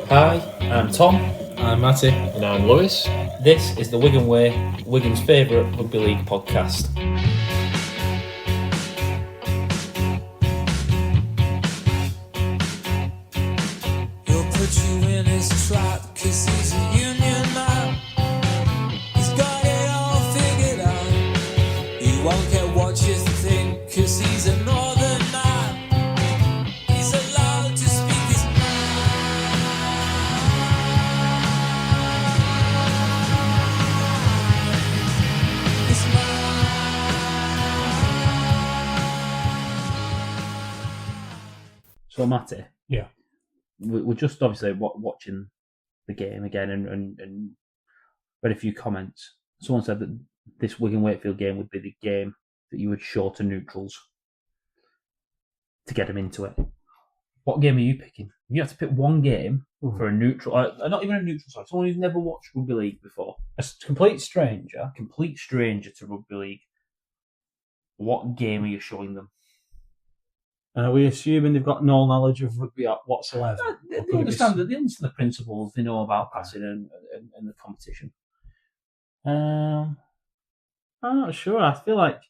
Hi, I'm Tom. I'm Matty. And I'm Lewis. This is the Wigan Way, Wigan's favourite rugby league podcast. He'll put you in his trap, 'cause he's a union man. He's got it all figured out. He won't care what you think, 'cause he's a northern man. He's allowed to speak his mind. His mind. So, Matty. Yeah. We're just obviously watching the game again and read a few comments. Someone said that this Wigan Wakefield game would be the game that you would show to neutrals to get them into it. What game are you picking? You have to pick one game for a neutral, not even a neutral side, someone who's never watched rugby league before. A complete stranger. Complete stranger to rugby league. What game are you showing them? And are we assuming they've got no knowledge of rugby whatsoever? They understand the principles. They know about passing and the competition. I'm not sure. I feel like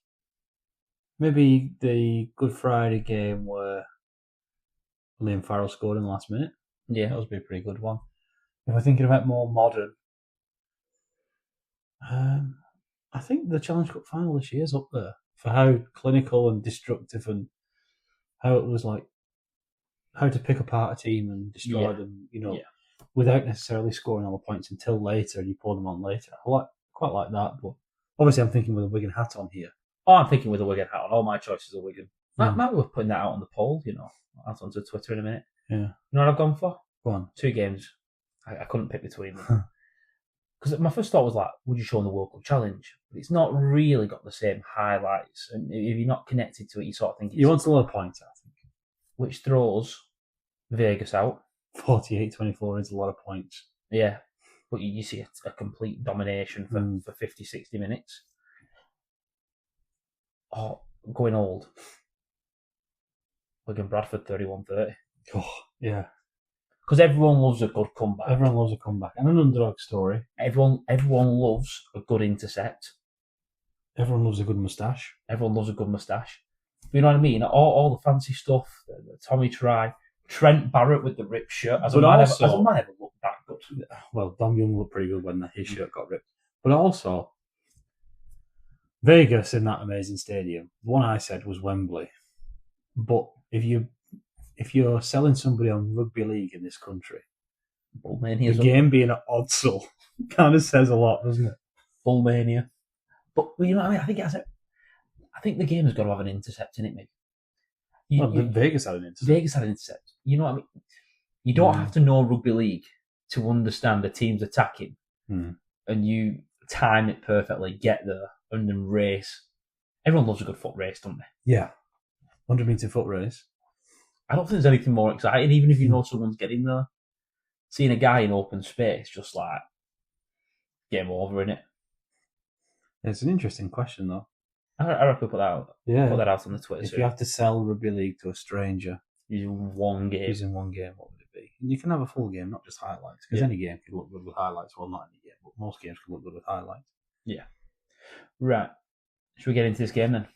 maybe the Good Friday game where Liam Farrell scored in the last minute. Yeah, that would be a pretty good one. If we're thinking about more modern, I think the Challenge Cup final this year is up there for how clinical and destructive and how it was like how to pick apart a team and destroy them, without necessarily scoring all the points until later and you pull them on later. I quite like that, but obviously I'm thinking with a Wigan hat on here. Oh, I'm thinking with a Wigan hat on. All my choices are Wigan. Might be worth putting that out on the poll, out onto Twitter in a minute. Yeah. You know what I've gone for? Go on. 2 games. I couldn't pick between them. Because my first thought was like, would you show them the World Cup Challenge? But it's not really got the same highlights. And if you're not connected to it, you sort of think you want a lot of points, I think. Which throws Vegas out. 48-24 is a lot of points. Yeah. But you see a complete domination for 50, 60 minutes. Oh, going old. Wigan Bradford 31-30. Oh, yeah. Because everyone loves a good comeback. Everyone loves a comeback. And an underdog story. Everyone loves a good intercept. Everyone loves a good moustache. Everyone loves a good moustache. You know what I mean? All the fancy stuff. Tommy Try. Trent Barrett with the ripped shirt. As a man ever looked that good. Well, Dom Young looked pretty good when his shirt got ripped. But also, Vegas in that amazing stadium. The one I said was Wembley. But if you're selling somebody on rugby league in this country, the game being at Odsal kind of says a lot, doesn't it? Full mania. But you know what I mean? I think the game has got to have an intercept in it, maybe. Vegas had an intercept. Vegas had an intercept. You know what I mean? You don't have to know rugby league to understand the team's attacking, and you time it perfectly, get there, and then race. Everyone loves a good foot race, don't they? Yeah. 100-metre foot race. I don't think there's anything more exciting, even if you know someone's getting there. Seeing a guy in open space, just like, game over, innit? It's an interesting question, though. I reckon put that out. Yeah. Put that out on the Twitter. If you have to sell rugby league to a stranger using one game, what would it be? And you can have a full game, not just highlights, because any game can look good with highlights. Well, not any game, but most games can look good with highlights. Yeah. Right. Should we get into this game then?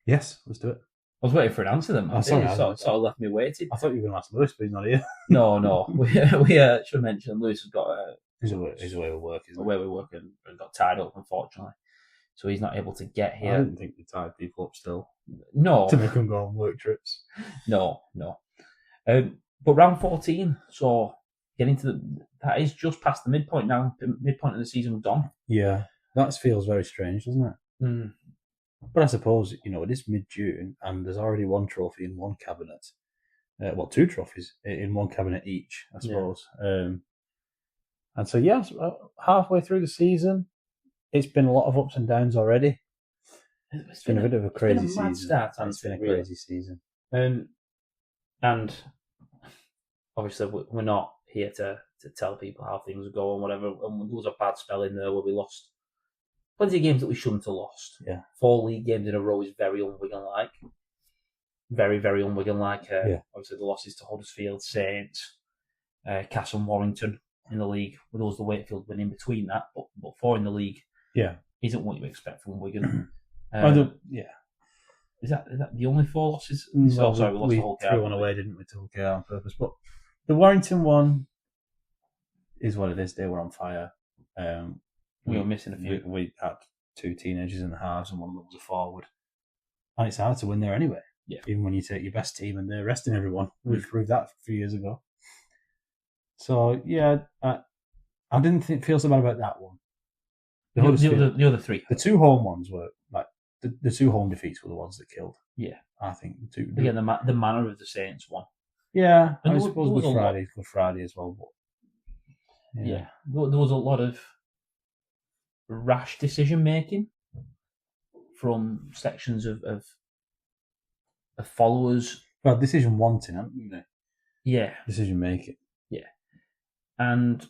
Yes, let's do it. I was waiting for an answer then. Oh, sorry. Sort of left me waiting. I thought you were going to ask Lewis, but he's not here. No. We should have mentioned Lewis has got He's away with work, isn't he? Away with work and got tied up, unfortunately. So he's not able to get here. I didn't think they tied people up still. No. To make them go on work trips. No. But round 14, so getting to that is just past the midpoint now. The midpoint of the season gone. Yeah. That feels very strange, doesn't it? Mm. But I suppose, it is mid-June and there's already one trophy in one cabinet. 2 trophies in one cabinet each, I suppose. Yeah. And so, halfway through the season, it's been a lot of ups and downs already. It's been a bit of a crazy season. It's been a crazy season. And obviously, we're not here to tell people how things go and whatever. And there was a bad spell in there where we lost plenty of games that we shouldn't have lost. Yeah. 4 league games in a row is very un-Wigan-like. very, very un-Wigan-like. Yeah. Obviously, the losses to Huddersfield, Saints, Cass and Warrington in the league, with those the Wakefield win in between that, but 4 in the league isn't what you expect from Wigan. Is that the only 4 losses? Well, Sorry, we lost the whole game. We threw one away, didn't we, to Hull KR on purpose. But the Warrington one is what it is. They were on fire. We were missing a few. We had 2 teenagers in the halves and one of them was a forward. And it's hard to win there anyway. Yeah. Even when you take your best team and they're resting everyone. We proved that a few years ago. So, yeah, I didn't feel so bad about that one. The other 3. The 2 home ones were, like, the 2 home defeats were the ones that killed. Yeah. I think. Again, the manner of the Saints one. Yeah. And I suppose Good Friday as well. But, yeah. There was a lot of rash decision making from sections of followers. Well, decision wanting, haven't you? Yeah. Decision making. Yeah. And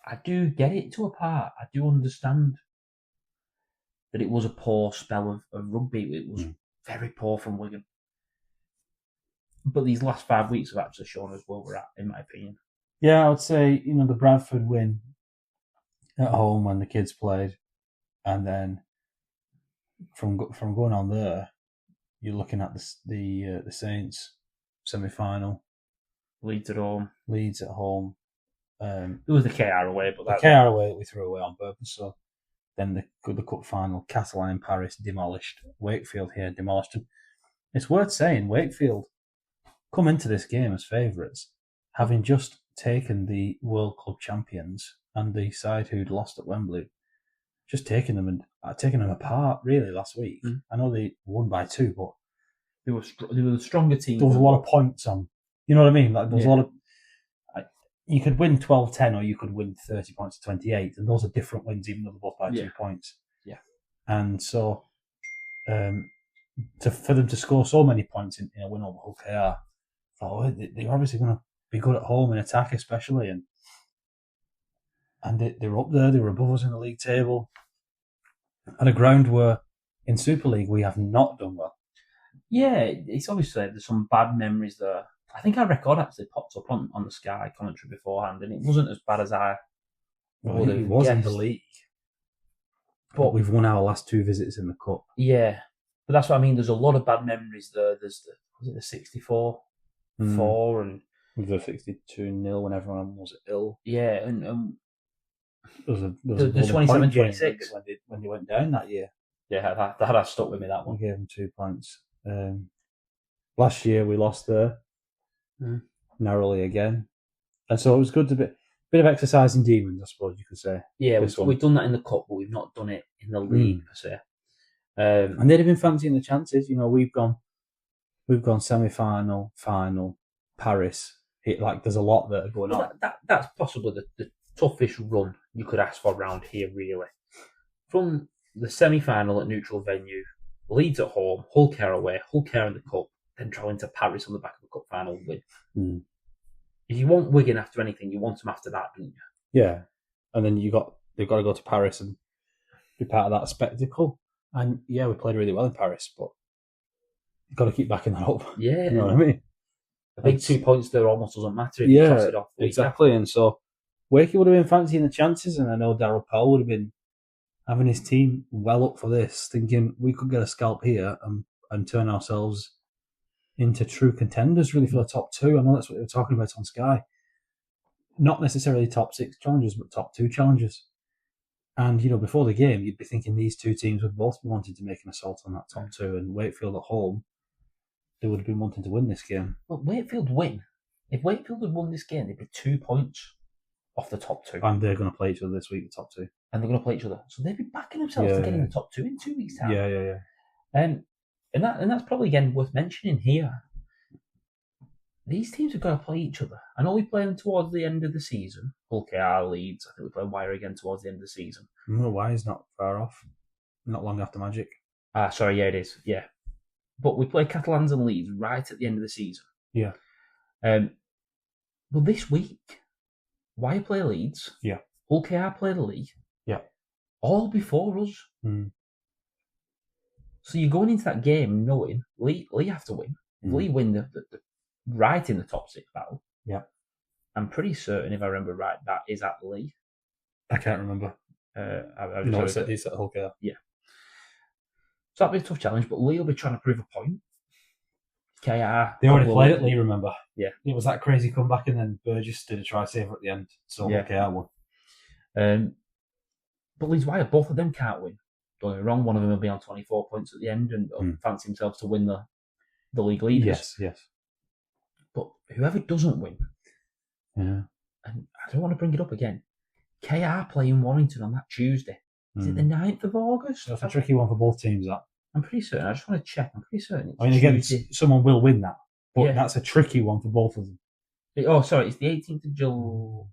I do get it to a part. I do understand that it was a poor spell of rugby. It was very poor from Wigan. But these last 5 weeks have actually shown us where we're at, in my opinion. Yeah, I would say, the Bradford win at home when the kids played, and then from going on there, you're looking at the Saints semi-final. Leeds at home. There was the KR away, but the KR away we threw away on purpose. So then the cup final, Catalan Paris demolished. Wakefield here demolished. And it's worth saying, Wakefield come into this game as favourites, having just taken the World Club champions and the side who'd lost at Wembley, just taking them apart really last week. I know they won by 2, but they were the stronger team. There was a lot of points on. You know what I mean? Like there was a lot of. You could win 12-10 or you could win 30 points to 28, and those are different wins, even though they're both by 2 points. Yeah. And so, for them to score so many points in a win over Hull KR, they're obviously going to be good at home in attack, especially, and they were up there. They were above us in the league table, at a ground where in Super League we have not done well. Yeah, it's obviously there's some bad memories there. I think our record actually popped up on the Sky commentary beforehand, and it wasn't as bad as I would have It was guessed. in the league, but we've won our last 2 visits in the cup. Yeah, but that's what I mean. There's a lot of bad memories there. There's the 64-4 and with the 62-0 when everyone was ill. Yeah, and the 27-26 when they went down that year. Yeah, that has stuck with me. That one. We gave them 2 points. Last year we lost there narrowly again, and so it was good to bit of exercising demons, I suppose you could say. Yeah, we've done that in the cup, but we've not done it in the league per se. And they'd have been fancying the chances. We've gone semi-final, final, Paris. There's a lot that are going on. That's possibly the toughest run you could ask for around here, really. From the semi-final at neutral venue, Leeds at home, Hull KR away, Hull KR in the cup, then travelling to Paris on the back of the cup final win. If you want Wigan after anything, you want them after that, don't you? Yeah, and then they've got to go to Paris and be part of that spectacle. And yeah, we played really well in Paris, but you've got to keep backing that up. Yeah, you know what I mean. A big 2 points there almost doesn't matter. If you toss it off exactly. And so Wakey would have been fancying the chances, and I know Darryl Powell would have been having his team well up for this, thinking we could get a scalp here and turn ourselves into true contenders really for the top 2. I know that's what they were talking about on Sky. Not necessarily top 6 challengers, but top 2 challengers. And, before the game, you'd be thinking these 2 teams would both be wanting to make an assault on that top 2, and Wakefield at home, they would have been wanting to win this game. Well, Wakefield win. If Wakefield had won this game, they'd be 2 points off the top 2. And they're going to play each other this week, the top 2. And they're going to play each other. So they'd be backing themselves to get in the top 2 in 2 weeks' time. Yeah. And that's probably, again, worth mentioning here. These teams have got to play each other. I know we play them towards the end of the season. Hull KR, Leeds. I think we play Wire again towards the end of the season. Wire's not far off. Not long after Magic. Sorry, yeah, it is. Yeah. But we play Catalans and Leeds right at the end of the season. Yeah. But this week, Wire play Leeds. Yeah. Hull KR play the league. Yeah. All before us. So you're going into that game knowing Lee have to win. If Lee win the right in the top 6 battle. Yeah. I'm pretty certain, if I remember right, that is at Lee. I can't remember. No, it's at Hull KR. Yeah. So that'll be a tough challenge, but Lee will be trying to prove a point. KR. They already played at Lee, remember? Yeah. It was that crazy comeback, and then Burgess did a try saver at the end. So Hull KR won. But Leeds Wire, both of them can't win. Don't get me wrong, one of them will be on 24 points at the end and fancy themselves to win the league leaders. Yes. But whoever doesn't win, and I don't want to bring it up again, KR playing Warrington on that Tuesday. Is it the 9th of August? That's a tricky one for both teams, that. I'm pretty certain. I just want to check. I'm pretty certain. I mean, again, someone will win that, but that's a tricky one for both of them. Sorry, it's the 18th of July.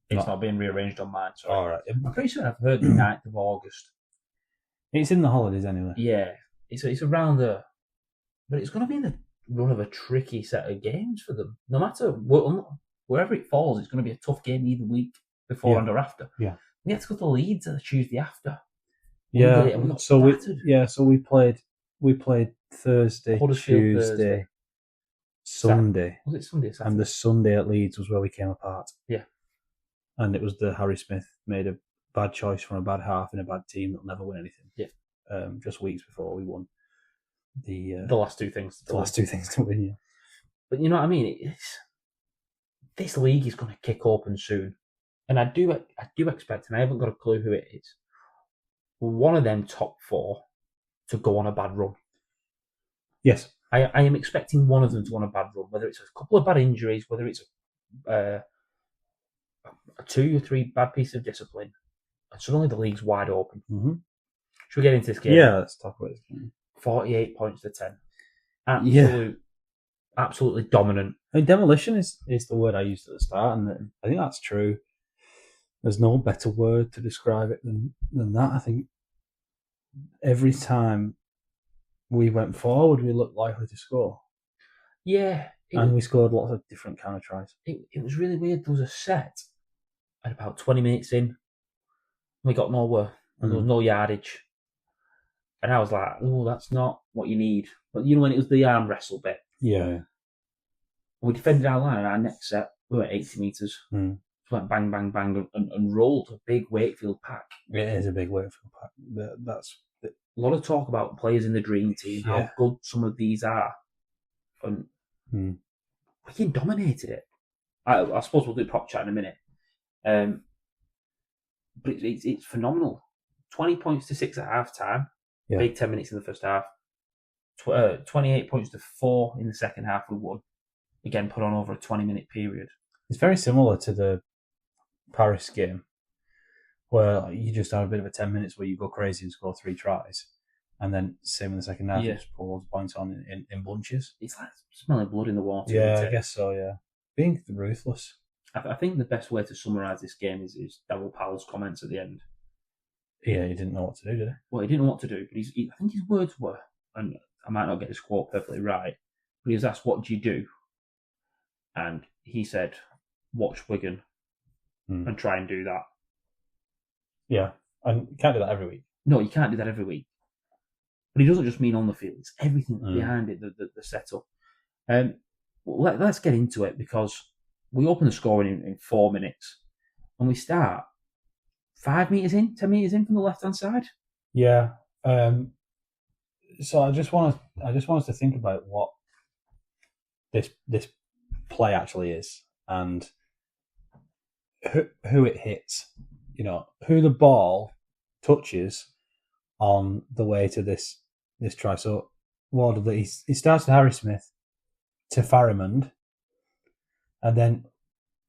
It's not being rearranged on mine. Sorry. All right. I'm pretty sure I've heard the 9th of August. It's in the holidays anyway. Yeah, it's around there, but it's going to be in the run of a tricky set of games for them. No matter wherever it falls, it's going to be a tough game either week, before and or after. Yeah, we had to go to Leeds the Tuesday after. So we played Thursday, Tuesday, Thursday. Sunday. Was it Sunday? Saturday? And the Sunday at Leeds was where we came apart. Yeah. And it was the Harry Smith made a bad choice from a bad half in a bad team that'll never win anything. Yeah. Just weeks before we won the last two things. The last two things to win, yeah. But you know what I mean? This league is going to kick open soon. And I do expect, and I haven't got a clue who it is, one of them top 4 to go on a bad run. Yes. I am expecting one of them to go on a bad run, whether it's a couple of bad injuries, whether it's a 2 or 3 bad pieces of discipline, and suddenly the league's wide open. Mm-hmm. Should we get into this game? Yeah, let's talk about this game. 48 points to 10. Absolutely dominant. I mean, demolition is the word I used at the start, and I think that's true. There's no better word to describe it than that. I think every time we went forward, we looked likely to score. Yeah. And we scored lots of different kind of tries. It was really weird. There was a set at about 20 minutes in. We got nowhere. And there was no yardage. And I was like, oh, that's not what you need. But you know when it was the arm wrestle bit? Yeah. We defended our line, and our next set, we were at 80 metres. Just went bang, bang, bang, and rolled a big Wakefield pack. It is a big Wakefield pack. That's a lot of talk about players in the dream team, how good some of these are. And Wigan dominated it. I suppose we'll do prop chat in a minute. But it's phenomenal. 20 points to 6 at half time. Yeah. Big 10 minutes in the first half. 28 points to 4 in the second half. We won. Again, put on over a 20-minute period. It's very similar to the Paris game, where you just have a bit of a 10 minutes where you go crazy and score 3 tries. And then same in the second half, you just pull those points on in bunches. It's like smelling blood in the water. Yeah, I guess so, yeah. Being ruthless. I think the best way to summarise this game is Daryl Powell's comments at the end. Yeah, he didn't know what to do, did he? Well, he didn't know what to do, but I think his words were, and I might not get his quote perfectly right, but he was asked, what do you do? And he said, watch Wigan and try and do that. Yeah, and you can't do that every week. No, you can't do that every week. But he doesn't just mean on the field. It's everything behind it, the setup. Let's get into it, because we open the scoring in 4 minutes, and we start 5 metres in, 10 metres in from the left-hand side. Yeah. So I just want us to think about what this play actually is, and who it hits. You know, who the ball touches on the way to this try. So he starts to Harry Smith to Farrimond, and then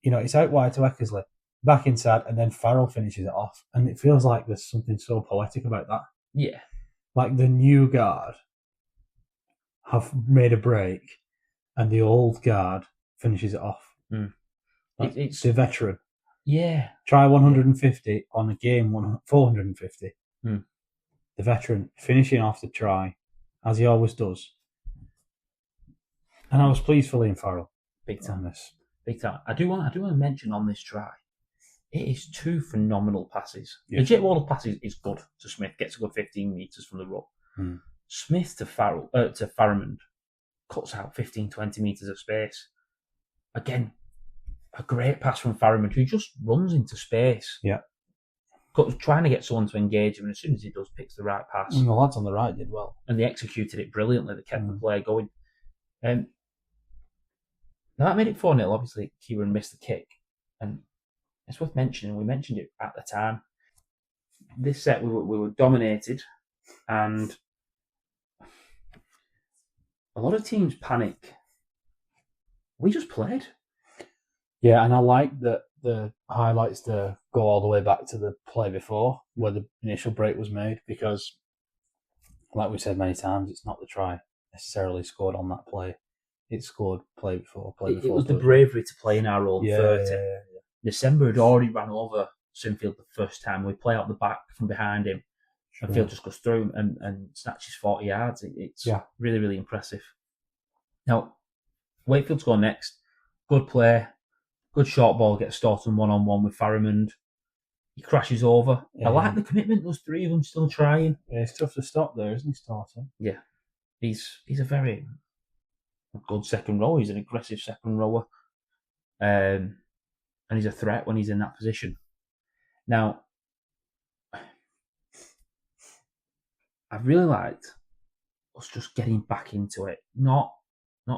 it's out wide to Eckersley, back inside, and then Farrell finishes it off. And it feels like there's something so poetic about that. Yeah. Like the new guard have made a break, and the old guard finishes it off. Like it's the veteran. Yeah. Try 150 on a game 450. The veteran finishing off the try, as he always does. And I was pleased for Liam Farrell. Big time. Big time. I do want to mention on this try, It is 2 phenomenal passes. Yeah. The Jake Wardle pass is good to Smith, gets a good 15 metres from the ruck. Smith to Farrimond cuts out 15, 20 metres of space. Again, a great pass from Farrimond, who just runs into space. Yeah. Trying to get someone to engage him, and as soon as he does, picks the right pass. And the lads on the right did well. And they executed it brilliantly. They kept the play going. Now that made it 4-0. Obviously, Kieran missed the kick. And it's worth mentioning, we mentioned it at the time. This set, we were dominated, and a lot of teams panic. We just played. Yeah, and I like that the highlights to go all the way back to the play before, where the initial break was made, because, like we said many times, it's not the try necessarily scored on that play. It scored play before. It was the bravery to play in our own 30. Yeah. December had already ran over Sinfield the first time. We play out the back from behind him. Sure. And Field just goes through and snatches 40 yards. It's really, really impressive. Now, Wakefield's gone next. Good play. Good short ball, gets Staunton one-on-one with Farrimond. He crashes over. Yeah. I like the commitment, those 3 of them still trying. Yeah, it's tough to stop there, isn't he, Staunton? Yeah. He's a very good second rower. He's an aggressive second rower. And he's a threat when he's in that position. Now, I really liked us just getting back into it. Not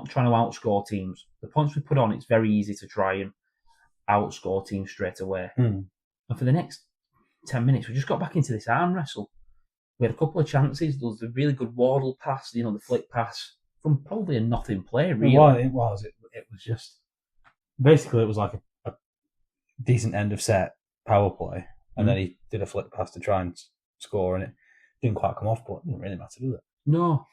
trying to outscore teams. The points we put on, it's very easy to try and outscore teams straight away. And for the next 10 minutes, we just got back into this arm wrestle. We had a couple of chances. There was a really good Wardle pass, the flick pass from probably a nothing play, really. Well, it was. It was just... Basically, it was like a decent end of set power play. And then he did a flick pass to try and score, and it didn't quite come off, but it didn't really matter, does it? No.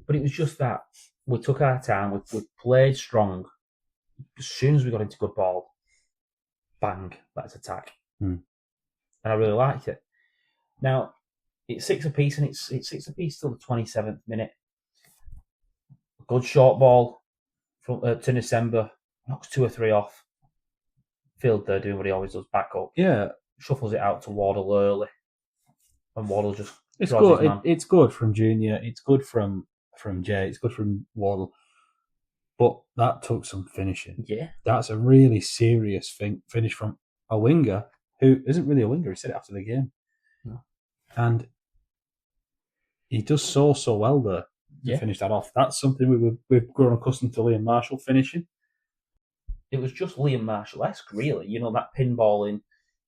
But it was just that we took our time. We played strong. As soon as we got into good ball, bang, let's attack. And I really liked it. Now, it's 6 apiece, and it's 6 apiece till the 27th minute. Good short ball from to December, knocks 2 or 3 off. Field there doing what he always does, back up. Yeah. Shuffles it out to Wardle early. And Wardle just... It's good. It's good from Junior. It's good from Jay. It's good from Wardle. But that took some finishing. Yeah. That's a really serious finish from a winger who isn't really a winger. He said it after the game. No. And he does so well there to finish that off. That's something we've grown accustomed to Liam Marshall finishing. It was just Liam Marshall-esque, really. That pinballing,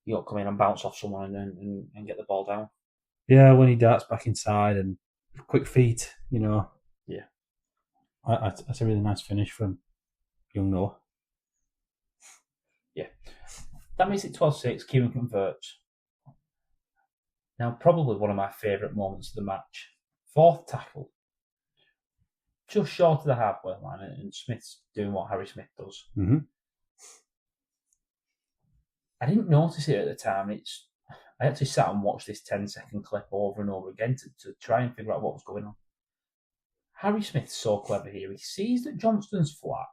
come in and bounce off someone and get the ball down. Yeah, when he darts back inside and quick feet, Yeah. That's a really nice finish from young Noah. Yeah. That makes it 12-6. Kieran converts. Now, probably one of my favourite moments of the match. 4th tackle. Just short of the halfway line, and Smith's doing what Harry Smith does. Mm-hmm. I didn't notice it at the time. I actually sat and watched this 10-second clip over and over again to try and figure out what was going on. Harry Smith's so clever here. He sees that Johnston's flat.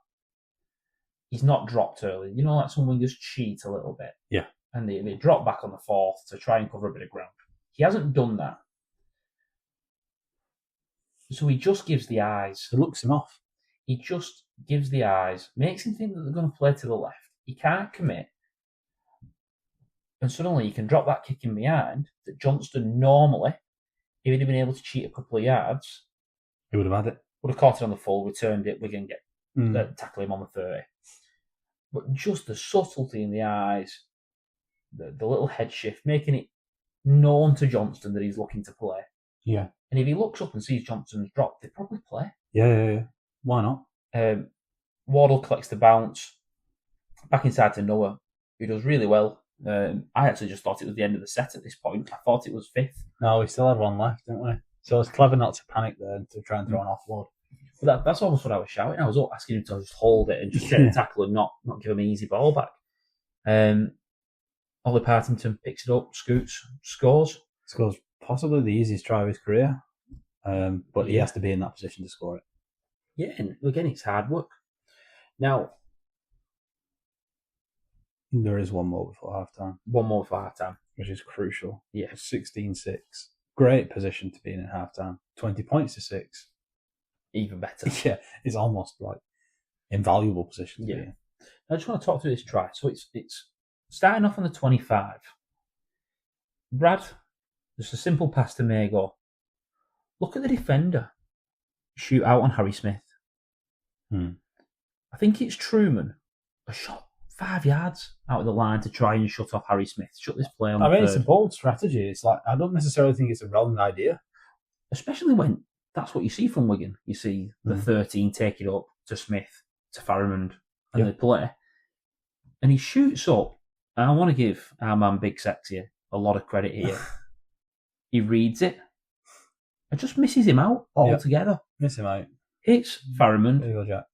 He's not dropped early. Like some wingers cheat a little bit. Yeah. And they drop back on the 4th to try and cover a bit of ground. He hasn't done that. So he just gives the eyes. He looks him off. He just gives the eyes, makes him think that they're going to play to the left. He can't commit. And suddenly you can drop that kick in behind that Johnston normally, if he'd have been able to cheat a couple of yards, he would have had it. Would have caught it on the full, returned it, Wigan tackle him on the 30. But just the subtlety in the eyes, the little head shift, making it known to Johnston that he's looking to play. Yeah. And if he looks up and sees Johnston's dropped, they probably play. Yeah. Why not? Wardle collects the bounce. Back inside to Noah, who does really well. I actually just thought it was the end of the set at this point. I thought it was 5th. No, we still had one left, didn't we? So it's clever not to panic there and to try and throw an offload. But that's almost what I was shouting. I was asking him to just hold it and just get the tackle and not give him an easy ball back. Ollie Partington picks it up, scoots, scores. Scores possibly the easiest try of his career. But he has to be in that position to score it. Yeah, and again, it's hard work. Now, There is one more before half time, One more for half time. which is crucial. Yeah. 16-6. Great position to be in at half time. 20 points to 6. Even better. Yeah, it's almost like invaluable position to be Yeah. in. I just want to talk through this try. So it's starting off on the 25. Brad, just a simple pass to Mago. Look at the defender. Shoot out on Harry Smith. I think it's Truman. A shot 5 yards out of the line to try and shut off Harry Smith. Shut this play on the it's a bold strategy. It's like, I don't necessarily think it's a wrong idea. Especially when that's what you see from Wigan. You see the 13 take it up to Smith, to Farrimond, and they play. And he shoots up. And I want to give our man Big Sexy a lot of credit here. He reads it and just misses him out altogether. Miss him out. Hits Farrimond. There you go, Jack.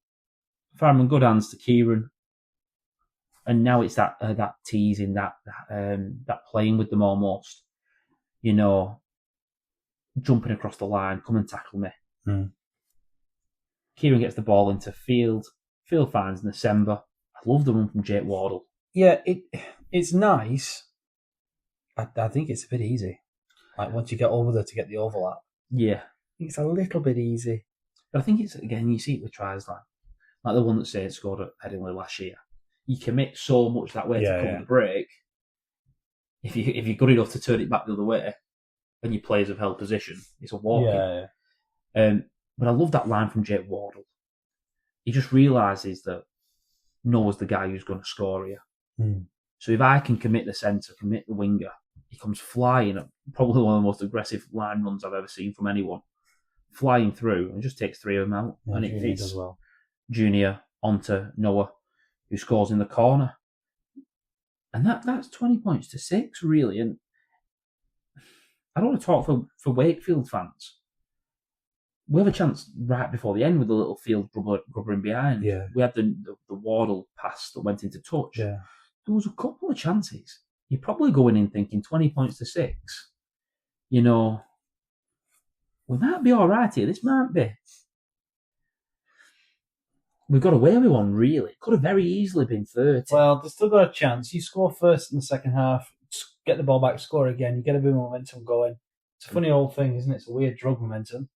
Farrimond, good hands to Kieran. And now it's that teasing, that playing with them almost. You know, jumping across the line, come and tackle me. Kieran gets the ball into Field. Field finds December. I love the run from Jake Wardle. Yeah, it's nice. I think it's a bit easy. Like once you get over there to get the overlap. Yeah. It's a little bit easy. But I think it's, again, you see it with tries like the one that Saints scored at Headingley last year. You commit so much that way to cover the break. If you're good enough to turn it back the other way, and your players have held position, it's a walk. But I love that line from Jake Wardle. He just realises that Noah's the guy who's going to score here. So if I can commit the centre, commit the winger, he comes flying up, probably one of the most aggressive line runs I've ever seen from anyone, flying through and just takes 3 of them out. Yeah, and Junior it's does well. Junior onto Noah, who scores in the corner. And that's 20 points to 6, really. And I don't want to talk for Wakefield fans. We have a chance right before the end with the little Field grubbering behind. Yeah. We had the Wardle pass that went into touch. Yeah. There was a couple of chances. You're probably going in thinking 20 points to 6. You know, we might be all right here. This might be. We got away with one, really. Could have very easily been 30. Well, they've still got a chance. You score first in the second half, get the ball back, score again. You get a bit of momentum going. It's a funny old thing, isn't it? It's a weird drug momentum.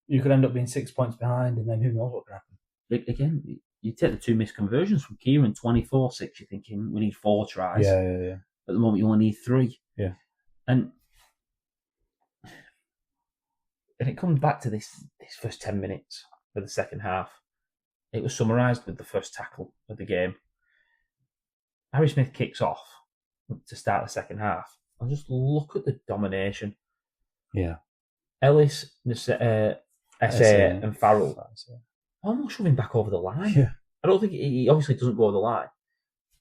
You could end up being 6 points behind, and then who knows what could happen. Again, you take the 2 missed conversions from Kieran, 24-6. You're thinking we need 4 tries. Yeah. At the moment, you only need 3. Yeah. And it comes back to this first 10 minutes of the second half. It was summarised with the first tackle of the game. Harry Smith kicks off to start the second half. And just look at the domination. Yeah. Ellis, SA, and Farrell almost shoving back over the line. Yeah. I don't think he obviously doesn't go over the line.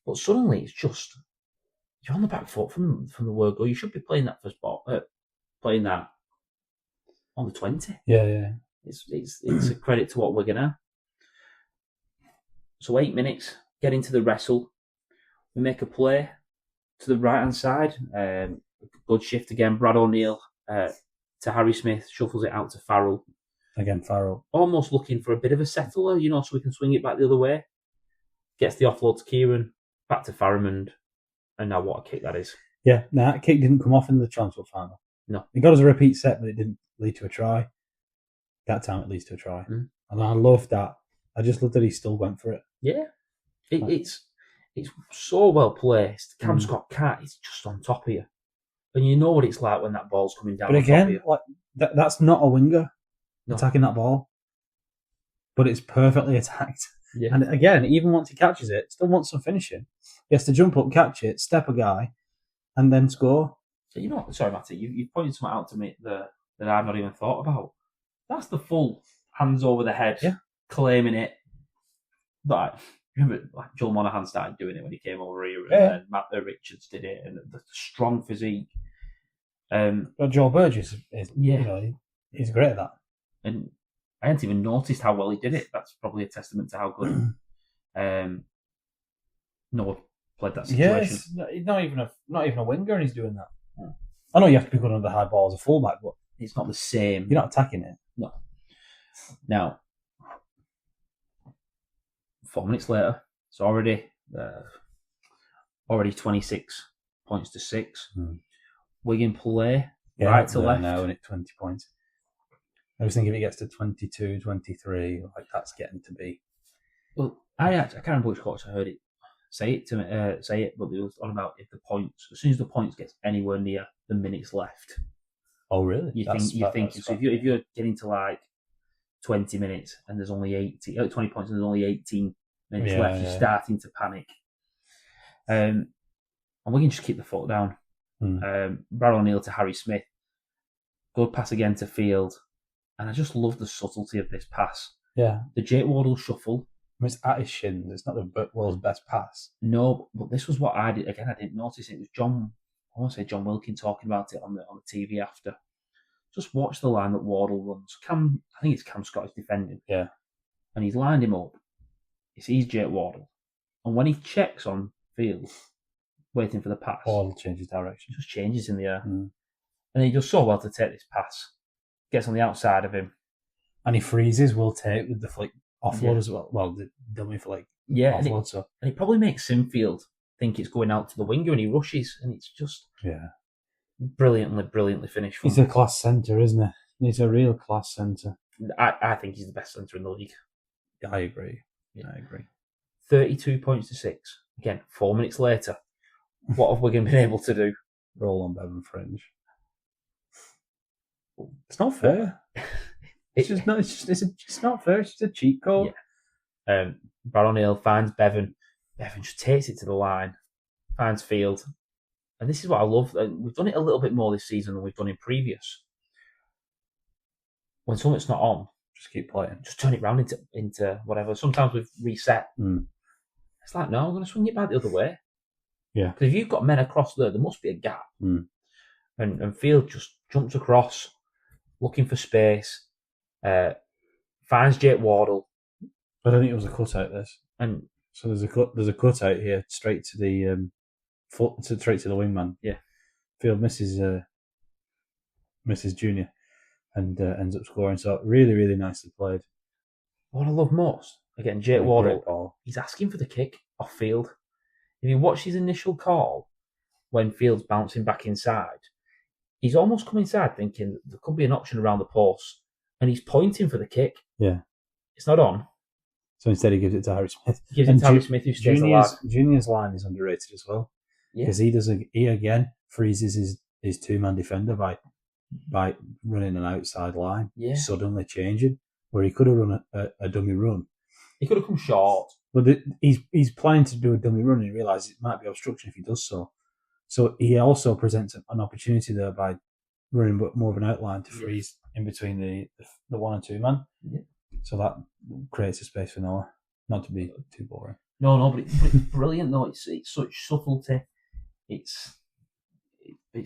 But suddenly it's just, you're on the back foot from the word go. You should be playing that first ball, playing that on the 20. Yeah. It's a credit to what Wigan are. So 8 minutes, get into the wrestle. We make a play to the right-hand side. Good shift again. Brad O'Neill to Harry Smith, shuffles it out to Farrell. Again, Farrell. Almost looking for a bit of a settler, so we can swing it back the other way. Gets the offload to Kieran, back to Farrimond, and now what a kick that is. Yeah, that kick didn't come off in the transfer final. No. It got us a repeat set, but it didn't lead to a try. That time it leads to a try. And I love that. I just love that he still went for it. Yeah. It's so well placed. Cam Scott Cat is just on top of you. And you know what it's like when that ball's coming down. But again, on top of you. that's not a winger attacking that ball. But it's perfectly attacked. Yeah. And again, even once he catches it, still wants some finishing. He has to jump up, catch it, step a guy, and then score. So you know what? Sorry, Matty, you pointed something out to me that I've not even thought about. That's the full hands over the head, claiming it. Like, remember, Joel Monaghan started doing it when he came over here, and then Matt Richards did it, and the strong physique. But Joel Burgess is he's great at that. And I hadn't even noticed how well he did it. That's probably a testament to how good Noah played that situation. He's not even a winger, and he's doing that. Yeah. I know you have to be good under the high ball as a fullback, but it's not the same. You're not attacking it. No. Now, 4 minutes later, it's already already 26 points to 6. Wigan play Yeah, right to they're left. now in at 20 points. I was thinking if it gets to 22, 23, like that's getting to be. Well, I can't remember which coach I heard it say it, but it was on about if the points, as soon as the points gets anywhere near the minutes left. Oh, really? You're thinking, so if you're getting to like 20 minutes and there's only 20 points and there's only 18 minutes left, you're starting to panic. And we can just keep the foot down. Brad O'Neill to Harry Smith. Good pass again to Field. And I just love the subtlety of this pass. Yeah. The Jake Wardle shuffle. I mean, it's at his shins. It's not the world's best pass. No, but this was what I did. Again, I didn't notice it. It was John Wilkin talking about it on the TV after. Just watch the line that Wardle runs. I think it's Cam Scott is defending. Yeah. And he's lined him up. He sees Jake Wardle. And when he checks on Field, waiting for the pass, Wardle changes direction. Just changes in the air. And he does so well to take this pass. Gets on the outside of him. And he freezes, will take with the flick offload as well. Well, the dummy for offload. And it probably makes Sinfield think it's going out to the winger and he rushes and it's just brilliantly finished. He's a class centre, isn't he? He's a real class centre. I think he's the best centre in the league. I agree. Yeah, I agree. 32 points to 6. Again, 4 minutes later. What have Wigan been able to do? Roll on Bevan Fringe. It's not fair. It's not fair. It's just a cheat code. Yeah. Brad O'Neill finds Bevan. Bevan just takes it to the line, finds Field. And this is what I love. We've done it a little bit more this season than we've done in previous. When something's not on, just keep playing. Just turn it round into whatever. Sometimes we've reset. It's like, no, I'm going to swing it back the other way. Yeah. Because if you've got men across there must be a gap. And Field just jumps across, looking for space, finds Jake Wardle. But I think it was a cutout. This, and so there's a cutout here straight to the straight to the wingman. Yeah, Field misses Junior, and ends up scoring. So really, really nicely played. What I love most, again, Jake Wardle, he's asking for the kick off Field. If you watch his initial call when Field's bouncing back inside, he's almost come inside thinking there could be an option around the post, and he's pointing for the kick. Yeah, it's not on. So instead, he gives it to Harry Smith. He gives it to Harry Smith, who stays alive. Junior's line is underrated as well, because he again freezes his 2-man defender by running an outside line, suddenly changing where he could have run a dummy run. He could have come short, but he's planning to do a dummy run, and he realises it might be obstruction if he does so. So he also presents an opportunity there by running more of an outline to freeze in between the 1 and 2 man. Yeah. So that creates a space for Noah, not to be too boring. No, but it's brilliant though. It's such subtlety. It's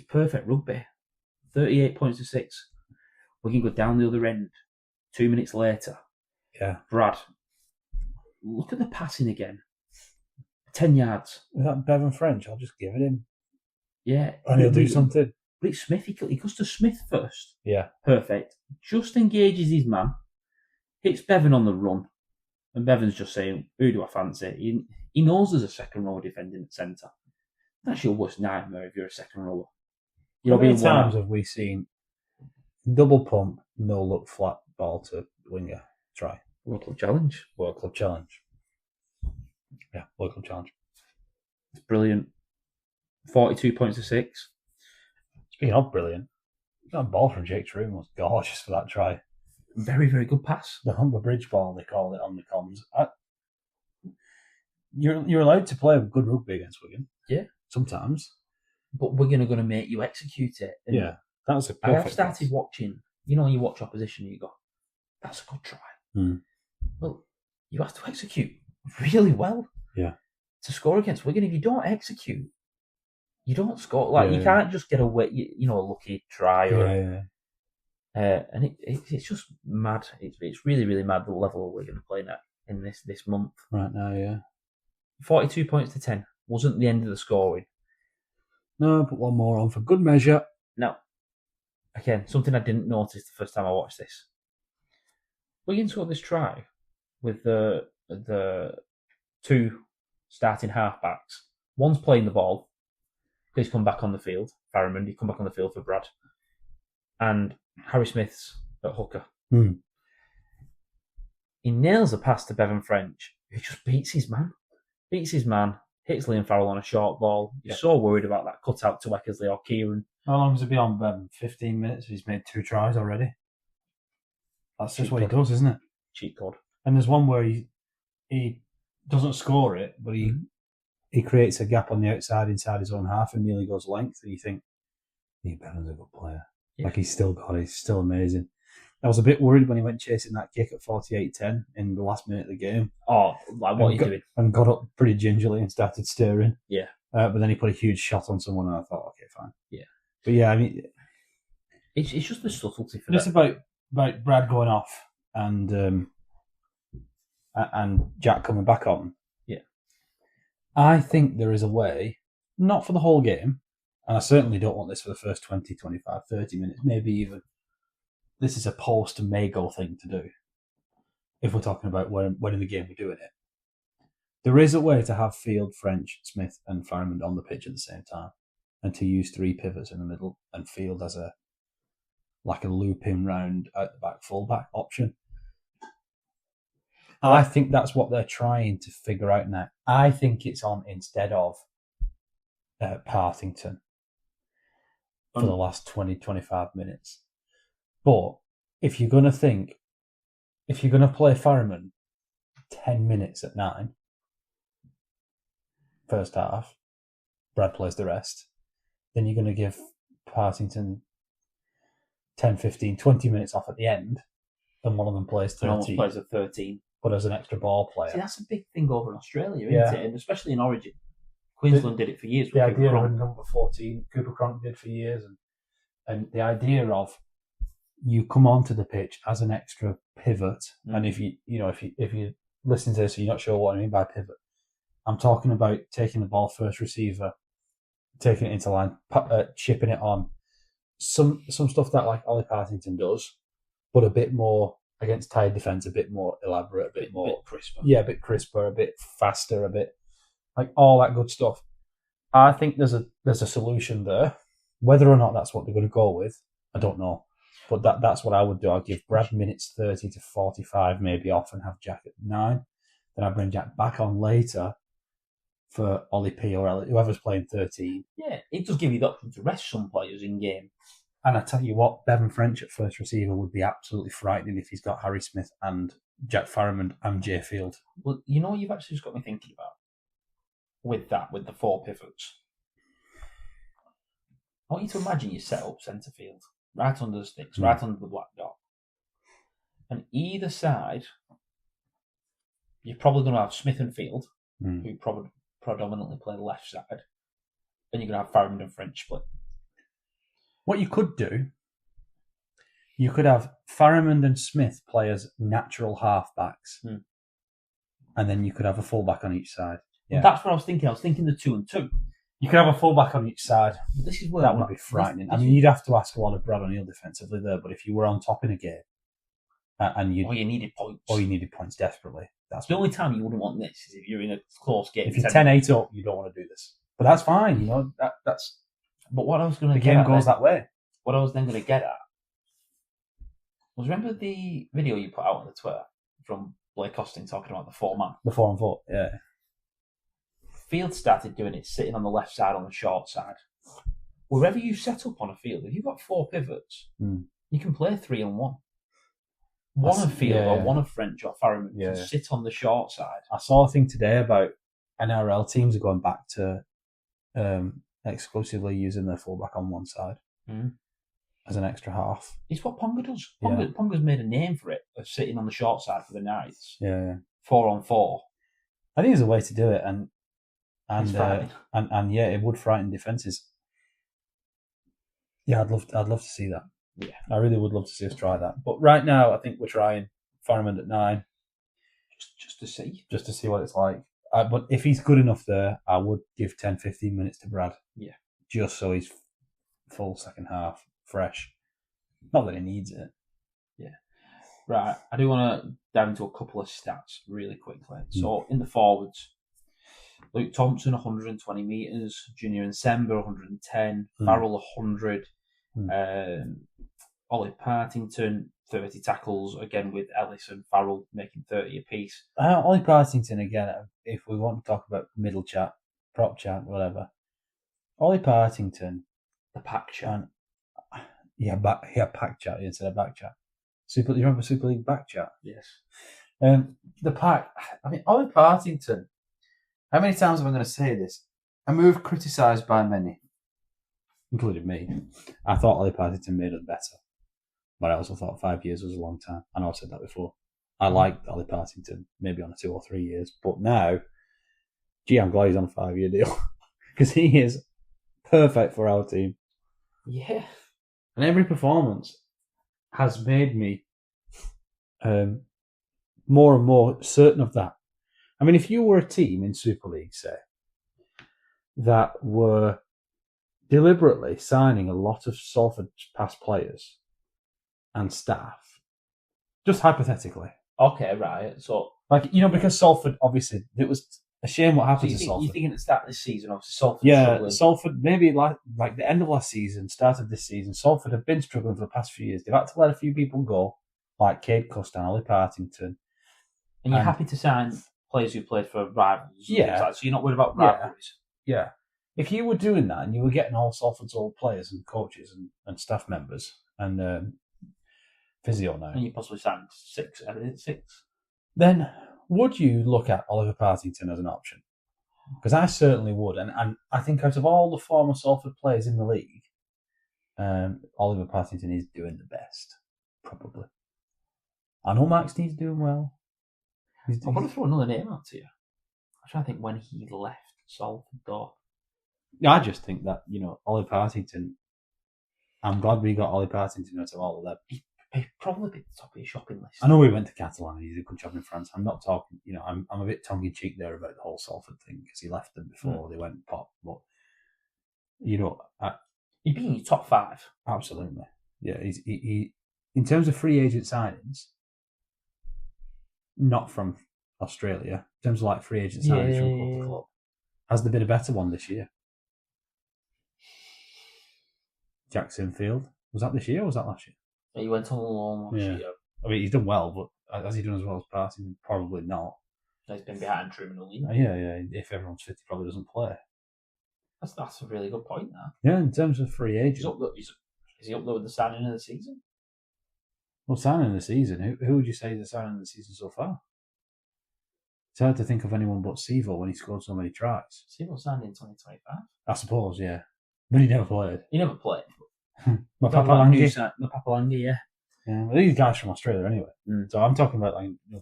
perfect rugby. 38 points to 6. We can go down the other end. 2 minutes later. Yeah. Brad, look at the passing again. 10 yards. Is that Bevan French? I'll just give it him. Yeah. And he'll do something. But it's Smith. He goes to Smith first. Yeah. Perfect. Just engages his man. Hits Bevan on the run. And Bevan's just saying, who do I fancy? He knows there's a second row defending at centre. That's your worst nightmare if you're a second rower. How many times have we seen double pump, no look flat ball to winger try? World Club Challenge. World Club Challenge. Yeah, World Club Challenge. It's brilliant. 42 points to 6. Speaking of brilliant, that ball from Jake Troom was gorgeous for that try. Very, very good pass. The Humber Bridge ball, they call it on the comms. You're allowed to play good rugby against Wigan. Yeah. Sometimes. But Wigan are going to make you execute it. And that was a perfect I have started watching, when you watch opposition, you go, that's a good try. Well, you have to execute really well. Yeah. To score against Wigan. If you don't execute, you don't score. You can't just get away, a lucky try. And it's just mad. It's really, really mad the level we're going to play at in this month. Right now, yeah. 42 points to 10. Wasn't the end of the scoring. No, put one more on for good measure. No. Again, something I didn't notice the first time I watched this. Wigan scored this try with the 2 starting halfbacks One's playing the ball. He's come back on the field. Farriman, he come back on the field for Brad. And Harry Smith's at hooker. He nails a pass to Bevan French, who just beats his man. Hits Liam Farrell on a short ball. You're so worried about that cut out to Weckersley or Kieran. How long has it been on? 15 minutes. He's made 2 tries already. That's just what he does, isn't it? Cheat code. And there's one where he doesn't score it, but he creates a gap on the outside inside his own half and nearly goes length. And you think, Bevan's a good player. Yeah. Like he's still amazing. I was a bit worried when he went chasing that kick at 48-10 in the last minute of the game. Oh, like what are you doing? And got up pretty gingerly and started stirring. Yeah. But then he put a huge shot on someone and I thought, okay, fine. Yeah. But yeah, I mean... It's just the subtlety for that. Just about Brad going off and Jack coming back on. Yeah. I think there is a way, not for the whole game, and I certainly don't want this for the first 20, 25, 30 minutes, maybe even... This is a post-Mago thing to do. If we're talking about when in the game we're doing it. There is a way to have Field, French, Smith and Farriman on the pitch at the same time. And to use 3 pivots in the middle and Field as a looping round out the back fullback option. I think that's what they're trying to figure out now. I think it's on instead of Partington for the last 20, 25 minutes. But if you're going to play Farriman 10 minutes at 9, first half, Brad plays the rest, then you're going to give Partington 10, 15, 20 minutes off at the end, and one of them plays 13. Almost plays a 13. But as an extra ball player. See, that's a big thing over in Australia, isn't it? And especially in Origin. Queensland did it for years. The idea of number 14, Cooper Cronk did for years, and the idea of you come onto the pitch as an extra pivot, and if you listen to this, you're not sure what I mean by pivot. I'm talking about taking the ball first receiver, taking it into line, chipping it on. Some stuff that like Ollie Partington does, but a bit more against tired defence, a bit more elaborate, a bit more crisper. Yeah, a bit crisper, a bit faster, a bit like all that good stuff. I think there's a solution there. Whether or not that's what they're going to go with, I don't know. But that's what I would do. I'd give Brad minutes 30 to 45 maybe off and have Jack at 9. Then I'd bring Jack back on later for Ollie P or Elliot, whoever's playing 13. Yeah, it does give you the option to rest some players in game. And I tell you what, Bevan French at first receiver would be absolutely frightening if he's got Harry Smith and Jack Farriman and Jay Field. Well, you know what you've actually just got me thinking about? With the 4 pivots. I want you to imagine you set up centre field. Right under the sticks, right under the black dot. And either side, you're probably going to have Smith and Field, who probably predominantly play the left side, and you're going to have Farriman and French split. What you could do, you could have Farriman and Smith play as natural halfbacks, and then you could have a fullback on each side. Yeah. Well, that's what I was thinking. I was thinking the 2 and 2. You could have a fullback on each side. This is where that would be frightening. I mean, you'd have to ask a lot of Brad O'Neill defensively there, but if you were on top in a game, and you needed points, desperately. That's the only time you wouldn't want this is if you're in a close game. If you're 10-8 up, you don't want to do this. But that's fine, you know. That's. But what I was going to the game goes that way. What I was then going to get at was, remember the video you put out on the Twitter from Blake Austin talking about the 4-man? The 4-on-4, yeah. Field started doing it sitting on the left side on the short side. Wherever you set up on a field, if you've got 4 pivots, you can play 3-on-1. One of Field or one of French or Farriman can sit on the short side. I saw a thing today about NRL teams are going back to exclusively using their fullback on one side as an extra half. It's what Ponga does. Ponga's made a name for it, of sitting on the short side for the Knights. Yeah. 4-on-4. I think there's a way to do it, and it would frighten defences. Yeah, I'd love to see that. Yeah, I really would love to see us try that. But right now, I think we're trying Farriman at 9, just to see what it's like. But if he's good enough there, I would give 10-15 minutes to Brad. Yeah, just so he's full second half, fresh. Not that he needs it. Yeah, right. I do want to dive into a couple of stats really quickly. So in the forwards, Luke Thompson, 120 metres. Junior and Sember, 110. Farrell, 100. Ollie Partington, 30 tackles, again with Ellis and Farrell making 30 apiece. Ollie Partington, again, if we want to talk about middle chat, prop chat, whatever. Ollie Partington. The pack chat. Pack chat instead of back chat. You remember Super League back chat? Yes. The pack. I mean, Ollie Partington. How many times am I going to say this? A move criticised by many, including me. I thought Ollie Partington made us better, but I also thought 5 years was a long time. I know I've said that before. I liked Ollie Partington maybe on a 2 or 3 years, but now, I'm glad he's on a 5-year deal because he is perfect for our team. Yeah. And every performance has made me more and more certain of that. I mean, if you were a team in Super League, say, that were deliberately signing a lot of Salford past players and staff, just hypothetically. Okay, right. So, because Salford, obviously, it was a shame what happened to Salford. You're thinking at the start of this season, obviously, Salford struggling. Salford, maybe like the end of last season, start of this season, Salford have been struggling for the past few years. They've had to let a few people go, like Cade Custan, Ollie Partington. And you're happy to sign players who played for rivals. Yeah. So you're not worried about rivalries. Yeah. If you were doing that and you were getting all Salford's old players and coaches and staff members and physio now. And you possibly signed 6, then would you look at Oliver Partington as an option? Because I certainly would. And I think out of all the former Salford players in the league, Oliver Partington is doing the best, probably. I know Max Dean's doing well. I want to throw another name out to you. I'm trying to think when he left Salford though. I just think that, Ollie Partington, I'm glad we got Ollie Partington out of all of them. He'd probably be at the top of your shopping list. I know we went to Catalan and he did a good job in France. I'm not talking, I'm a bit tongue-in-cheek there about the whole Salford thing because he left them before they went pop. But, he'd be in your top 5. Absolutely. Yeah, he in terms of free agent signings, not from Australia, in terms of like free agent signings from club to club, has there been a better one this year? Jackson Field. Was that this year or was that last year? He went on loan last year. I mean, he's done well, but has he done as well as Partington? Probably not. He's been behind Truman. Yeah. If everyone's fit, he probably doesn't play. That's a really good point now. Yeah, in terms of free agents. Is he up there with the signing of the season? Well, signing of the season, who would you say is the signing of the season so far? It's hard to think of anyone but Sevo when he scored so many tries. Sevo signed in 2025. I suppose, yeah. But he never played. Papalangi, yeah. Yeah, well, these guys from Australia anyway. So I'm talking about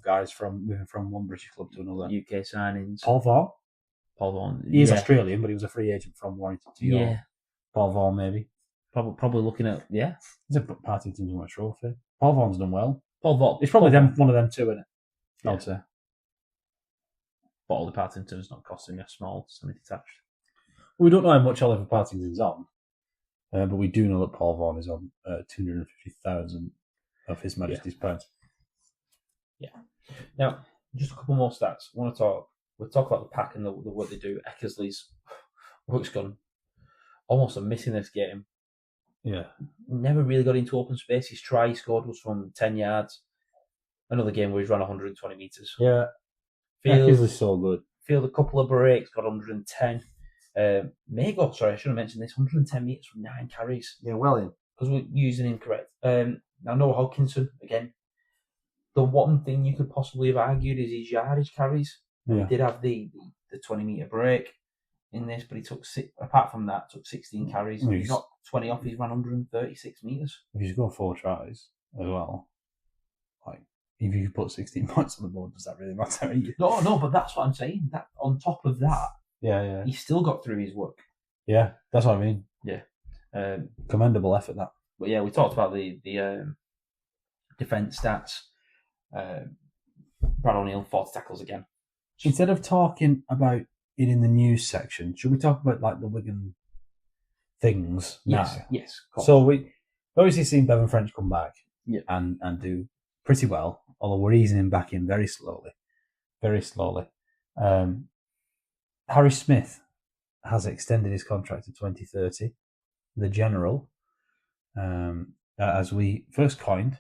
guys moving from one British club to another. UK signings. Paul Vaughan. He is Australian, but he was a free agent from Warrington to York. Paul Vaughan, maybe. Probably looking at, He's a Partington's won a trophy. Paul Vaughan's done well. Paul Vaughan. It's probably one of them two, isn't it? I would say. But Oliver Partington's not costing a small semi-detached. We don't know how much Oliver Partington's on, but we do know that Paul Vaughan is on 250,000 of His Majesty's pounds. Yeah. Now, just a couple more stats. We'll talk about the pack and the work they do. Eckersley's work's gone almost a miss in this game. Yeah. Never really got into open space. His try he scored was from 10 yards. Another game where he's run 120 metres. Yeah. Eckersley's so good. Field a couple of breaks, got 110. Mago, sorry, I should have mentioned this. 110 metres from 9 carries. Yeah, well in. Because we're using incorrect. Now, Noah Hodkinson, again, the one thing you could possibly have argued is his yardage carries. Yeah. He did have the 20-metre break in this, but he took 16 carries. He got 20 off, he's ran 136 metres. If you score 4 tries as well, if you put 16 points on the board, does that really matter? No, but that's what I'm saying. That on top of that, he still got through his work. Yeah, that's what I mean. Yeah. Commendable effort, that. But yeah, we talked about the defence stats. Brad O'Neill, 40 tackles again. Instead of talking about it in the news section, should we talk about the Wigan things now? Yes. So we obviously seen Bevan French come back and do pretty well, although we're easing him back in very slowly. Harry Smith has extended his contract to 2030. The general, as we first coined.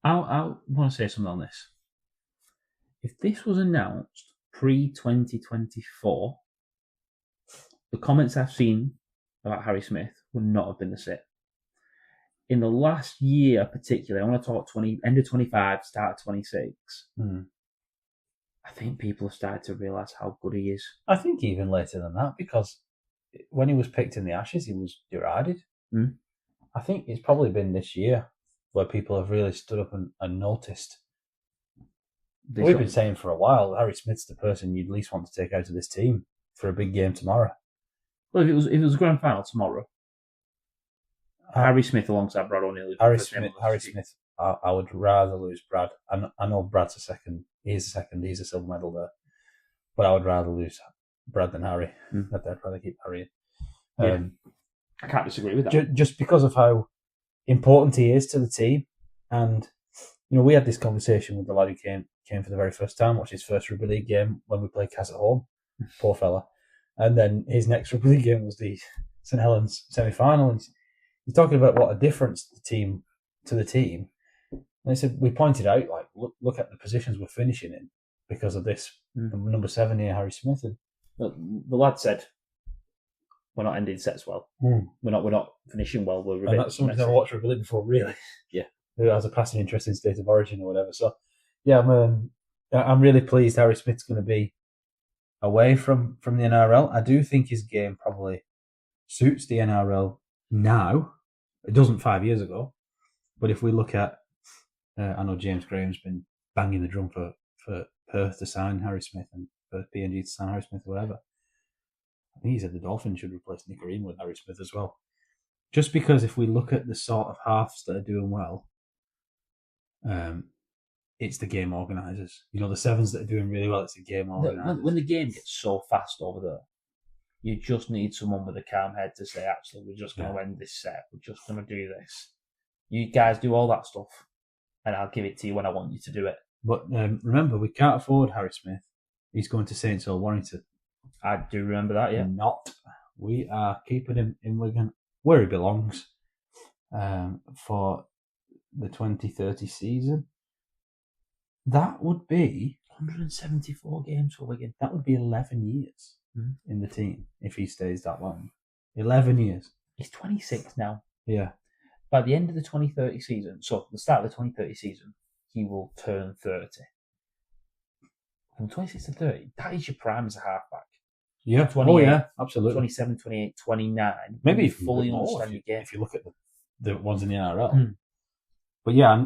I want to say something on this. If this was announced pre-2024, the comments I've seen about Harry Smith would not have been the same. In the last year, particularly, I want to talk end of 25, start of 26. I think people have started to realise how good he is. I think even later than that, because when he was picked in the Ashes, he was derided. I think it's probably been this year where people have really stood up and noticed. We've been saying for a while, Harry Smith's the person you'd least want to take out of this team for a big game tomorrow. Well, if it was a grand final tomorrow, Harry Smith alongside Brad O'Neill. Harry Smith. I would rather lose Brad. I know Brad's a second. He's a second. He's a silver medal there. But I would rather lose Brad than Harry. I'd rather keep Harry in. I can't disagree with that. Just because of how important he is to the team. And, we had this conversation with the lad who came for the very first time, watched his first rugby league game when we played Cas at home. Poor fella. And then his next rugby league game was the St Helens semi-final. And he's talking about what a difference to the team. And he said, we pointed out, like, look at the positions we're finishing in because of this number 7 here, Harry Smith. And the lad said, we're not ending sets well. We're not finishing well. And that's something I've never watched rugby league before, really. Yeah. Who has a passing interest in state of origin or whatever. So, yeah, I'm really pleased Harry Smith's going to be away from the NRL. I do think his game probably suits the NRL now. It doesn't 5 years ago. But if we look at, I know James Graham's been banging the drum for Perth to sign Harry Smith and for PNG to sign Harry Smith or whatever. I think he said the Dolphins should replace Nick Green with Harry Smith as well. Just because if we look at the sort of halves that are doing well, it's the game organisers. The sevens that are doing really well, it's the game organisers. When the game gets so fast over there, you just need someone with a calm head to say, actually, we're just going to end this set. We're just going to do this. You guys do all that stuff, and I'll give it to you when I want you to do it. But remember, we can't afford Harry Smith. He's going to Saints or Warrington. I do remember that, yeah. We are keeping him in Wigan, where he belongs, for the 2030 season. That would be 174 games for Wigan. That would be 11 years in the team if he stays that long. 11 years. He's 26 now. Yeah. By the end of the 2030 season, so the start of the 2030 season, he will turn 30. From 26 to 30, that is your prime as a halfback. Yeah. 28, absolutely. 27, 28, 29. Maybe fully understand your game. If you look at the ones in the NRL. But yeah,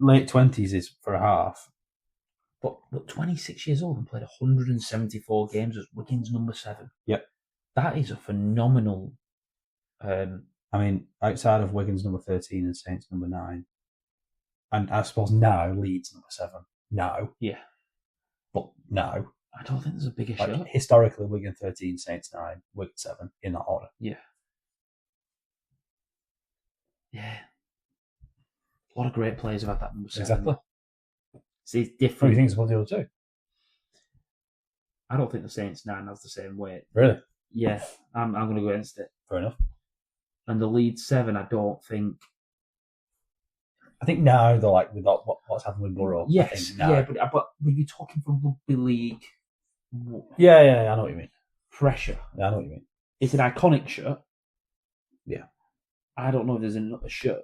late 20s is for a half. But 26 years old and played 174 games as Wigan's number 7. Yep. That is a phenomenal... outside of Wigan's number 13 and Saints number 9, and I suppose now Leeds number 7. Now. Yeah. But now. I don't think there's a bigger show. Historically, Wigan 13, Saints 9, Wigan 7, in that order. Yeah. Yeah. A lot of great players have had that number 7. Exactly. See, it's What do different. you think about the other two? I don't think the Saints 9 has the same weight. Really? Yeah, I'm going to go against it. Fair enough. And the Leeds 7, I don't think... I think now they're like, with what's happened with Borough. Yes, yeah, but if you're talking from rugby league... Yeah, I know what you mean. Pressure. Yeah, I know what you mean. It's an iconic shirt. Yeah. I don't know if there's another shirt.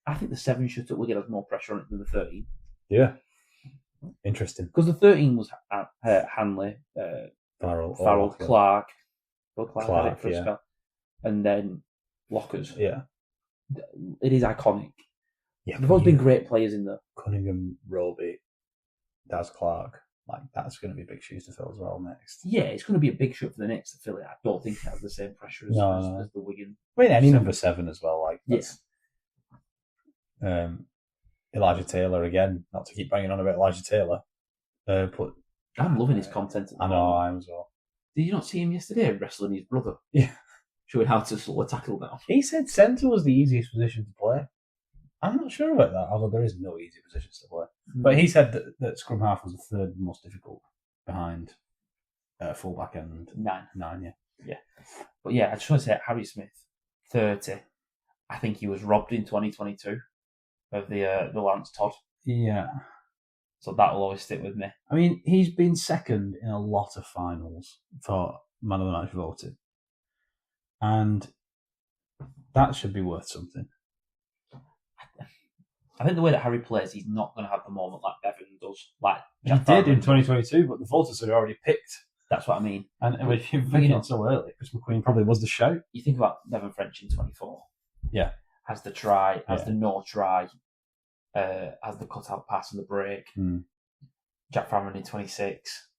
I think the 7 shirt at Wigan has more pressure on it than the 13. Yeah. Interesting. Because the 13 was Hanley, Farrell, Clark. Well, Clark had it for a yeah. spell. And then Lockers. Yeah. It is iconic. Yeah. There've always been great players in there. Cunningham, Roby, Daz Clark. Like, that's going to be big shoes to fill as well next. Yeah, it's going to be a big shoot for the next to fill it. I don't think it has the same pressure as the Wigan. I mean, any number 7 as well. Like, that's, yeah. Elijah Taylor again. Not to keep banging on about Elijah Taylor, but I'm loving his content. I know, I am as well. Did you not see him yesterday wrestling his brother? Yeah, showing how to slow a tackle down. He said centre was the easiest position to play. I'm not sure about that, although there is no easy positions to play. But he said that scrum half was the third most difficult behind fullback and 9. 9. Yeah. But yeah, I just want to say Harry Smith, 30. I think he was robbed in 2022 of the Lance Todd. Yeah. So that'll always stick with me. I mean, he's been second in a lot of finals for Man of the Match voting. And that should be worth something. I think the way that Harry plays, he's not going to have the moment like Bevan does. Like He did in 2022, but the voters had already picked. That's what I mean. And if you're picking it so early, Chris McQueen probably was the shout. You think about Bevan French in 24. Yeah. Has the try, has the no try, has the cut-out pass and the break. Jack Farron in 26.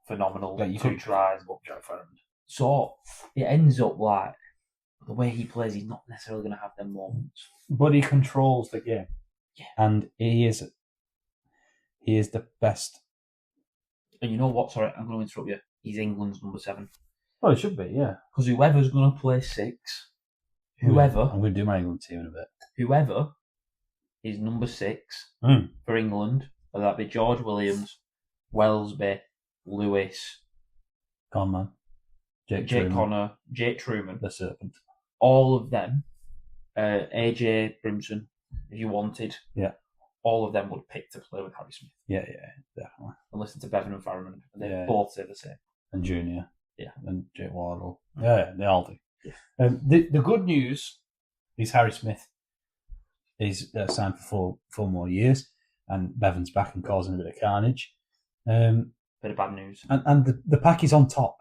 Phenomenal. Yeah, you 2 tries. Jack Farron. So it ends up like the way he plays, he's not necessarily going to have them moments. But he controls the game. Yeah. And he is the best. And you know what? Sorry, I'm going to interrupt you. He's England's number 7. Oh, it should be, yeah. Because whoever's going to play 6, I'm going to do my England team in a bit. Whoever is number 6 for England, whether that be George Williams, Wellesby, Lewis, Conman, Jake Connor, Jake Truman, the Serpent, all of them, AJ Brimson, if you wanted, all of them would pick to play with Harry Smith. Yeah, definitely. And listen to Bevan and Farron, and they both say the same. And Junior, yeah, and Jake Wardle, yeah, they all do. Yeah. The good news is Harry Smith is signed for 4 more years, and Bevan's back and causing a bit of carnage. Bit of bad news. And the pack is on top.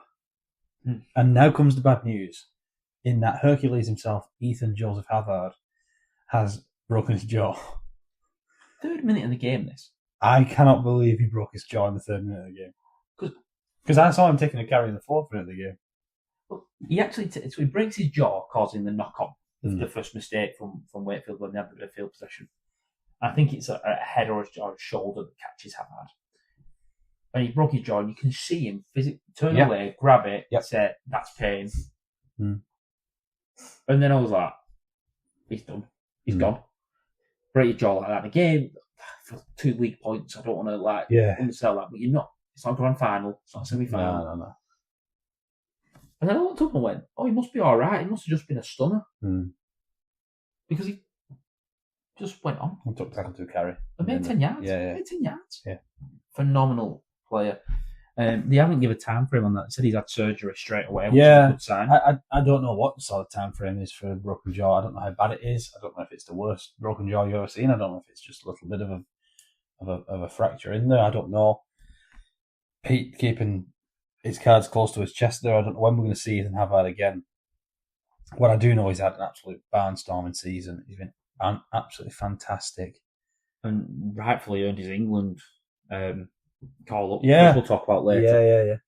And now comes the bad news, in that Hercules himself, Ethan Joseph Hazard, has broken his jaw. 3rd minute of the game, this. I cannot believe he broke his jaw in the 3rd minute of the game. Because I saw him taking a carry in the 4th minute of the game. Well, he actually so he breaks his jaw, causing the knock-on, the first mistake from Wakefield when they had a bit of field possession. I think it's a head or a shoulder that catches Hazard. And he broke his jaw, and you can see him turn away, grab it, say, that's pain. And then I was like, he's done. He's gone. Break your jaw like that. Again, for 2 weak points, I don't want to undersell that, but you're not. It's not a grand final. It's not a semi-final. No. And then I looked up and went, oh, he must be all right. He must have just been a stunner. Because he just went on. He took tackle to carry. And made 10 yards. Yeah. Made 10 yards. Yeah. Phenomenal player. They haven't given a time frame on that. They said he's had surgery straight away, which is a good sign. I don't know what the sort of time frame is for a broken jaw. I don't know how bad it is. I don't know if it's the worst broken jaw you've ever seen. I don't know if it's just a little bit of a fracture in there. I don't know. Pete keeping his cards close to his chest there. I don't know when we're going to see Ethan Hazard again. What I do know is he's had an absolute barnstorming season. He's been absolutely fantastic. And rightfully earned his England call up, which we'll talk about later.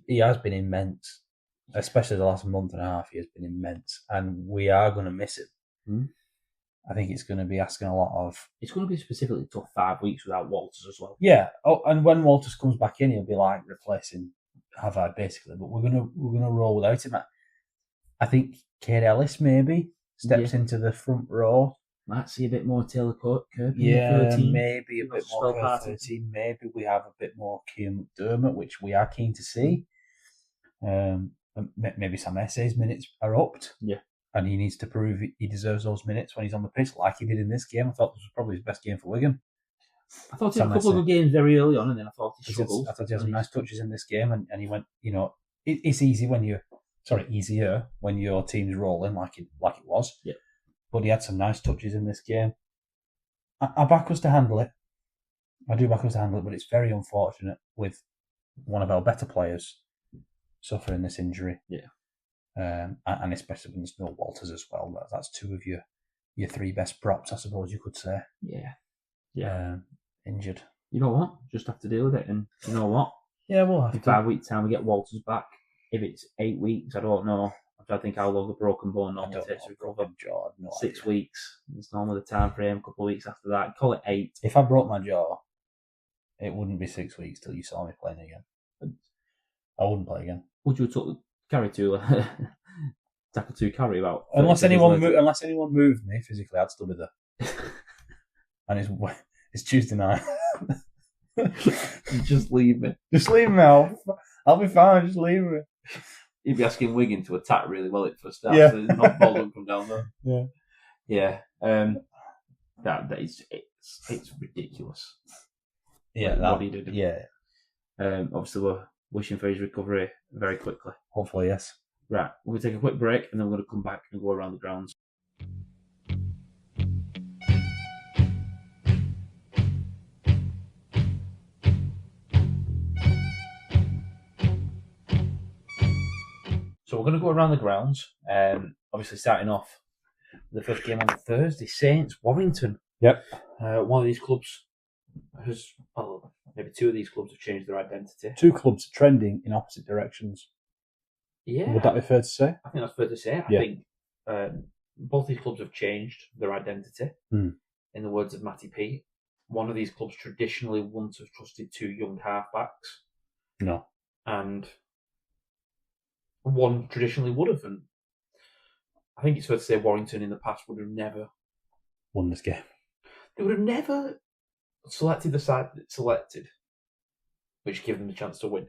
He has been immense, especially the last month and a half. He has been immense, and we are going to miss him. I think it's going to be asking a lot of. It's going to be specifically tough 5 weeks without Walters as well. Yeah. Oh, and when Walters comes back in, he'll be like replacing Hazard basically. But we're gonna roll without him. I think Kade Ellis maybe steps into the front row. Might see a bit more Taylor Kirby. Maybe a bit more Kirby 13. Maybe we have a bit more Kean McDermott, which we are keen to see. Maybe Sam Essay's minutes are upped. Yeah. And he needs to prove he deserves those minutes when he's on the pitch, like he did in this game. I thought this was probably his best game for Wigan. I thought he had a couple of good games very early on, and then I thought he struggled. I thought he had some nice touches in this game, and he went, it's easy when easier when your team's rolling like it was. Yeah. But he had some nice touches in this game. I back us to handle it. I do back us to handle it, but it's very unfortunate with one of our better players suffering this injury. Yeah. And especially when there's no Walters as well. That's 2 of your 3 best props, I suppose you could say. Yeah. Injured. You know what? Just have to deal with it. And you know what? Yeah, we'll have in 5 weeks' time, we get Walters back. If it's 8 weeks, I don't know. I think how long a broken bone normally takes to recover. 6 weeks. It's normally the time frame. A couple of weeks after that. Call it 8. If I broke my jaw, it wouldn't be 6 weeks till you saw me playing again. I wouldn't play again. Would you have carry to tackle 2 carry about? Unless anyone moved me physically, I'd still be there. And it's Tuesday night. Just leave me. Just leave me. I'll be fine. Just leave me. You'd be asking Wigan to attack really well at first start. Yeah. So not ball don't come down there. Yeah. Yeah. That is it's ridiculous. Yeah. What he did. Yeah. Obviously, we're wishing for his recovery very quickly. Hopefully, yes. Right, we're going to take a quick break and then we're going to come back and go around the grounds. So we're going to go around the grounds. Obviously, starting off with the first game on Thursday, Saints, Warrington. Yep. One of these clubs has, well, maybe two of these clubs have changed their identity. Two clubs are trending in opposite directions. Yeah. Would that be fair to say? I think that's fair to say. I think both these clubs have changed their identity. In the words of Matty P, one of these clubs traditionally wouldn't have trusted two young halfbacks. No. And one traditionally would have. And I think it's fair to say Warrington in the past would have never won this game. They would have never selected the side that selected, which gave them the chance to win.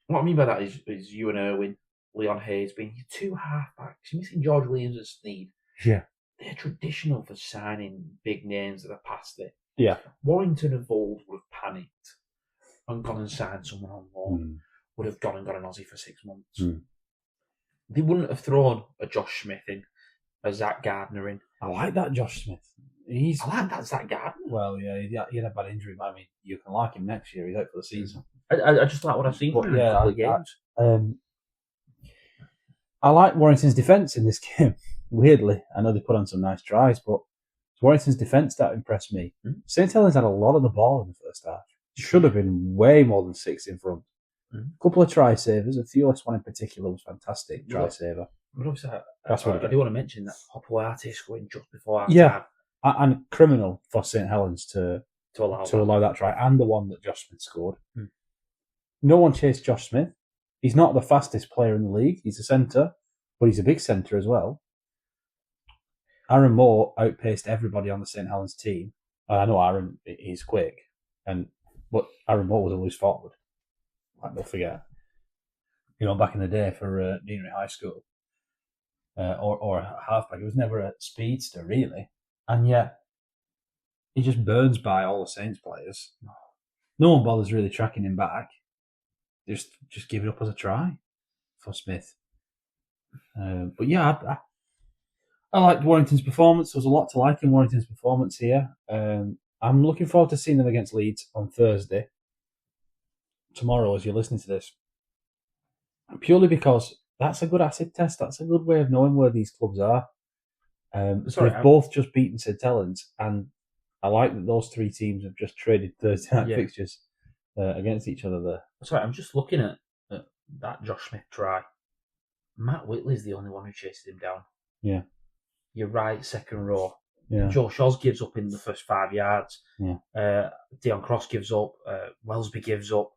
What I mean by that is Ewan Irwin, Leon Hayes being your two halfbacks. You're missing George Williams and Sneed. Yeah. They're traditional for signing big names that are past it. Yeah. Warrington of old would have panicked and gone and signed someone on loan. Would have gone and got an Aussie for 6 months. They wouldn't have thrown a Josh Smith in, a Zach Gardner in. I like that Josh Smith. I like that Zach Gardner. Well, yeah, he had a bad injury, but I mean, you can like him next year. He's out for the season. I just like what I've seen from him in a couple of games. I like Warrington's defence in this game. Weirdly, I know they put on some nice tries, but it's Warrington's defence that impressed me. St Helens had a lot of the ball in the first half. Should have been way more than 6 in front. A couple of try savers. A Theolis one in particular was fantastic. Try saver. But obviously, I do want to mention that Hopoate scoring just before half time. And criminal for St Helens to allow that try, and the one that Josh Smith scored. No one chased Josh Smith. He's not the fastest player in the league. He's a centre, but he's a big centre as well. Aaron Moore outpaced everybody on the St Helens team. I know Aaron is quick, but Aaron Moore was a loose forward. Don't forget. Back in the day for Deanery High School or a halfback, it was never a speedster really, and yet he just burns by all the Saints players. No one bothers really tracking him back. Just give it up as a try for Smith. But yeah, I liked Warrington's performance. There was a lot to like in Warrington's performance here. I'm looking forward to seeing them against Leeds on Thursday. Tomorrow, as you're listening to this, purely because that's a good acid test. That's a good way of knowing where these clubs are. They've both just beaten St Helens, and I like that those three teams have just traded Thursday night fixtures against each other there. Sorry, I'm just looking at that Josh Smith try. Matt Whitley's the only one who chased him down. Yeah. You're right, second row. Yeah. Joe Shaws gives up in the first 5 yards. Yeah. Dion Cross gives up. Wellesby gives up.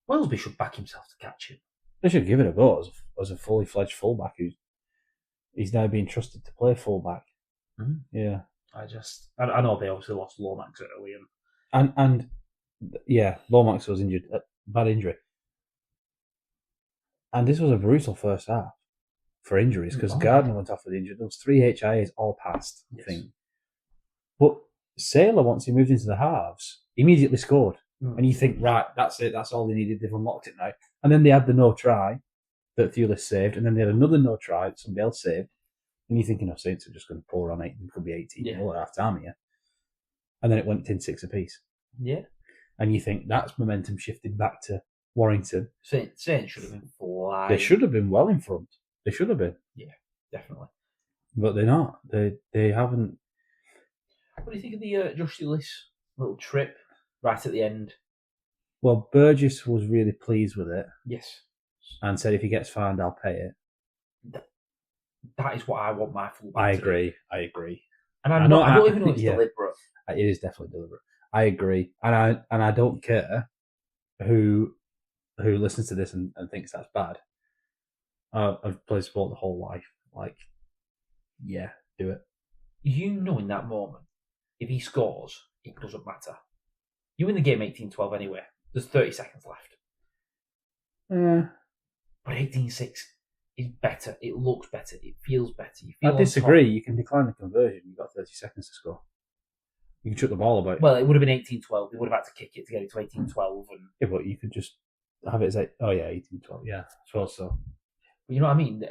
Wellesby should back himself to catch him. They should give it a go as a fully fledged fullback he's now being trusted to play fullback. Yeah. I know they obviously lost Lomax early. And Lomax was injured, bad injury. And this was a brutal first half for injuries because Gardner went off with injury. Those 3 HIAs all passed, I think. But Sailor, once he moved into the halves, immediately scored. And you think, right, that's it, that's all they needed, they've unlocked it now. And then they had the no try that Theolis saved, and then they had another no try that somebody else saved. And you're thinking, Saints are just going to pour on 8, it could be 18 at half time here. And then it went 10-6 apiece. Yeah. And you think that's momentum shifted back to Warrington. Saints should have been flying. They should have been well in front. They should have been. Yeah, definitely. But they're not. They haven't. What do you think of the Josh Theolis little trip right at the end? Well, Burgess was really pleased with it. Yes. And said if he gets fined, I'll pay it. That is what I want my fullback I to agree. do. I agree. And I don't even know it's deliberate. It is definitely deliberate. I agree. And I don't care who listens to this and thinks that's bad. I've played sport the whole life. Like, yeah, do it. You know in that moment, if he scores, it doesn't matter. You win the game 18-12 anyway. There's 30 seconds left. But 18-6 is better. It looks better. It feels better. You feel I disagree. You can decline the conversion. You've got 30 seconds to score. You can chuck the ball about. Well, it would have been 18-12. They would have had to kick it to get it to 18-12. And... Yeah, but you could just have it as 18-12. Yeah, I suppose so. You know what I mean?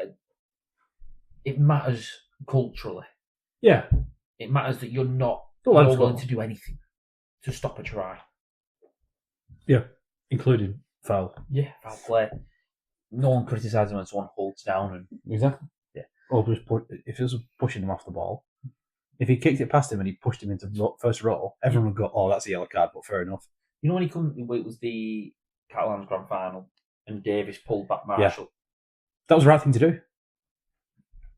It matters culturally. Yeah. It matters that you're not willing to do anything to stop a try. Yeah, including foul. Yeah, foul play. No one criticises when someone holds down. And exactly. Yeah. Or just if it was pushing him off the ball, if he kicked it past him and he pushed him into first row, everyone would go, "Oh, that's a yellow card," but fair enough. You know when it was the Catalans Grand Final and Davis pulled back Marshall? Yeah. That was the right thing to do.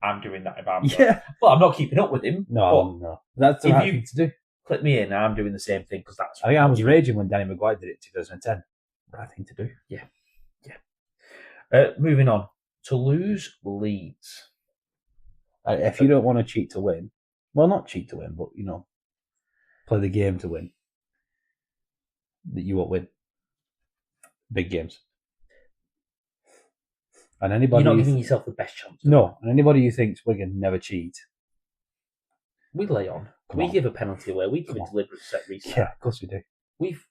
I'm doing that if I'm... Yeah. Well, I'm not keeping up with him. No. That's the right thing to do. Click me in, I'm doing the same thing because that's... I think I was raging when Danny Maguire did it in 2010. Right thing to do. Yeah. Moving on. Toulouse Leeds. If you don't want to cheat to win, well, not cheat to win, but, play the game to win, that you won't win. Big games. And anybody You're not giving yourself the best chance. No, and anybody who thinks Wigan never cheat. We lay on. We give a penalty away. We give a deliberate set restart. Yeah, of course we do. We've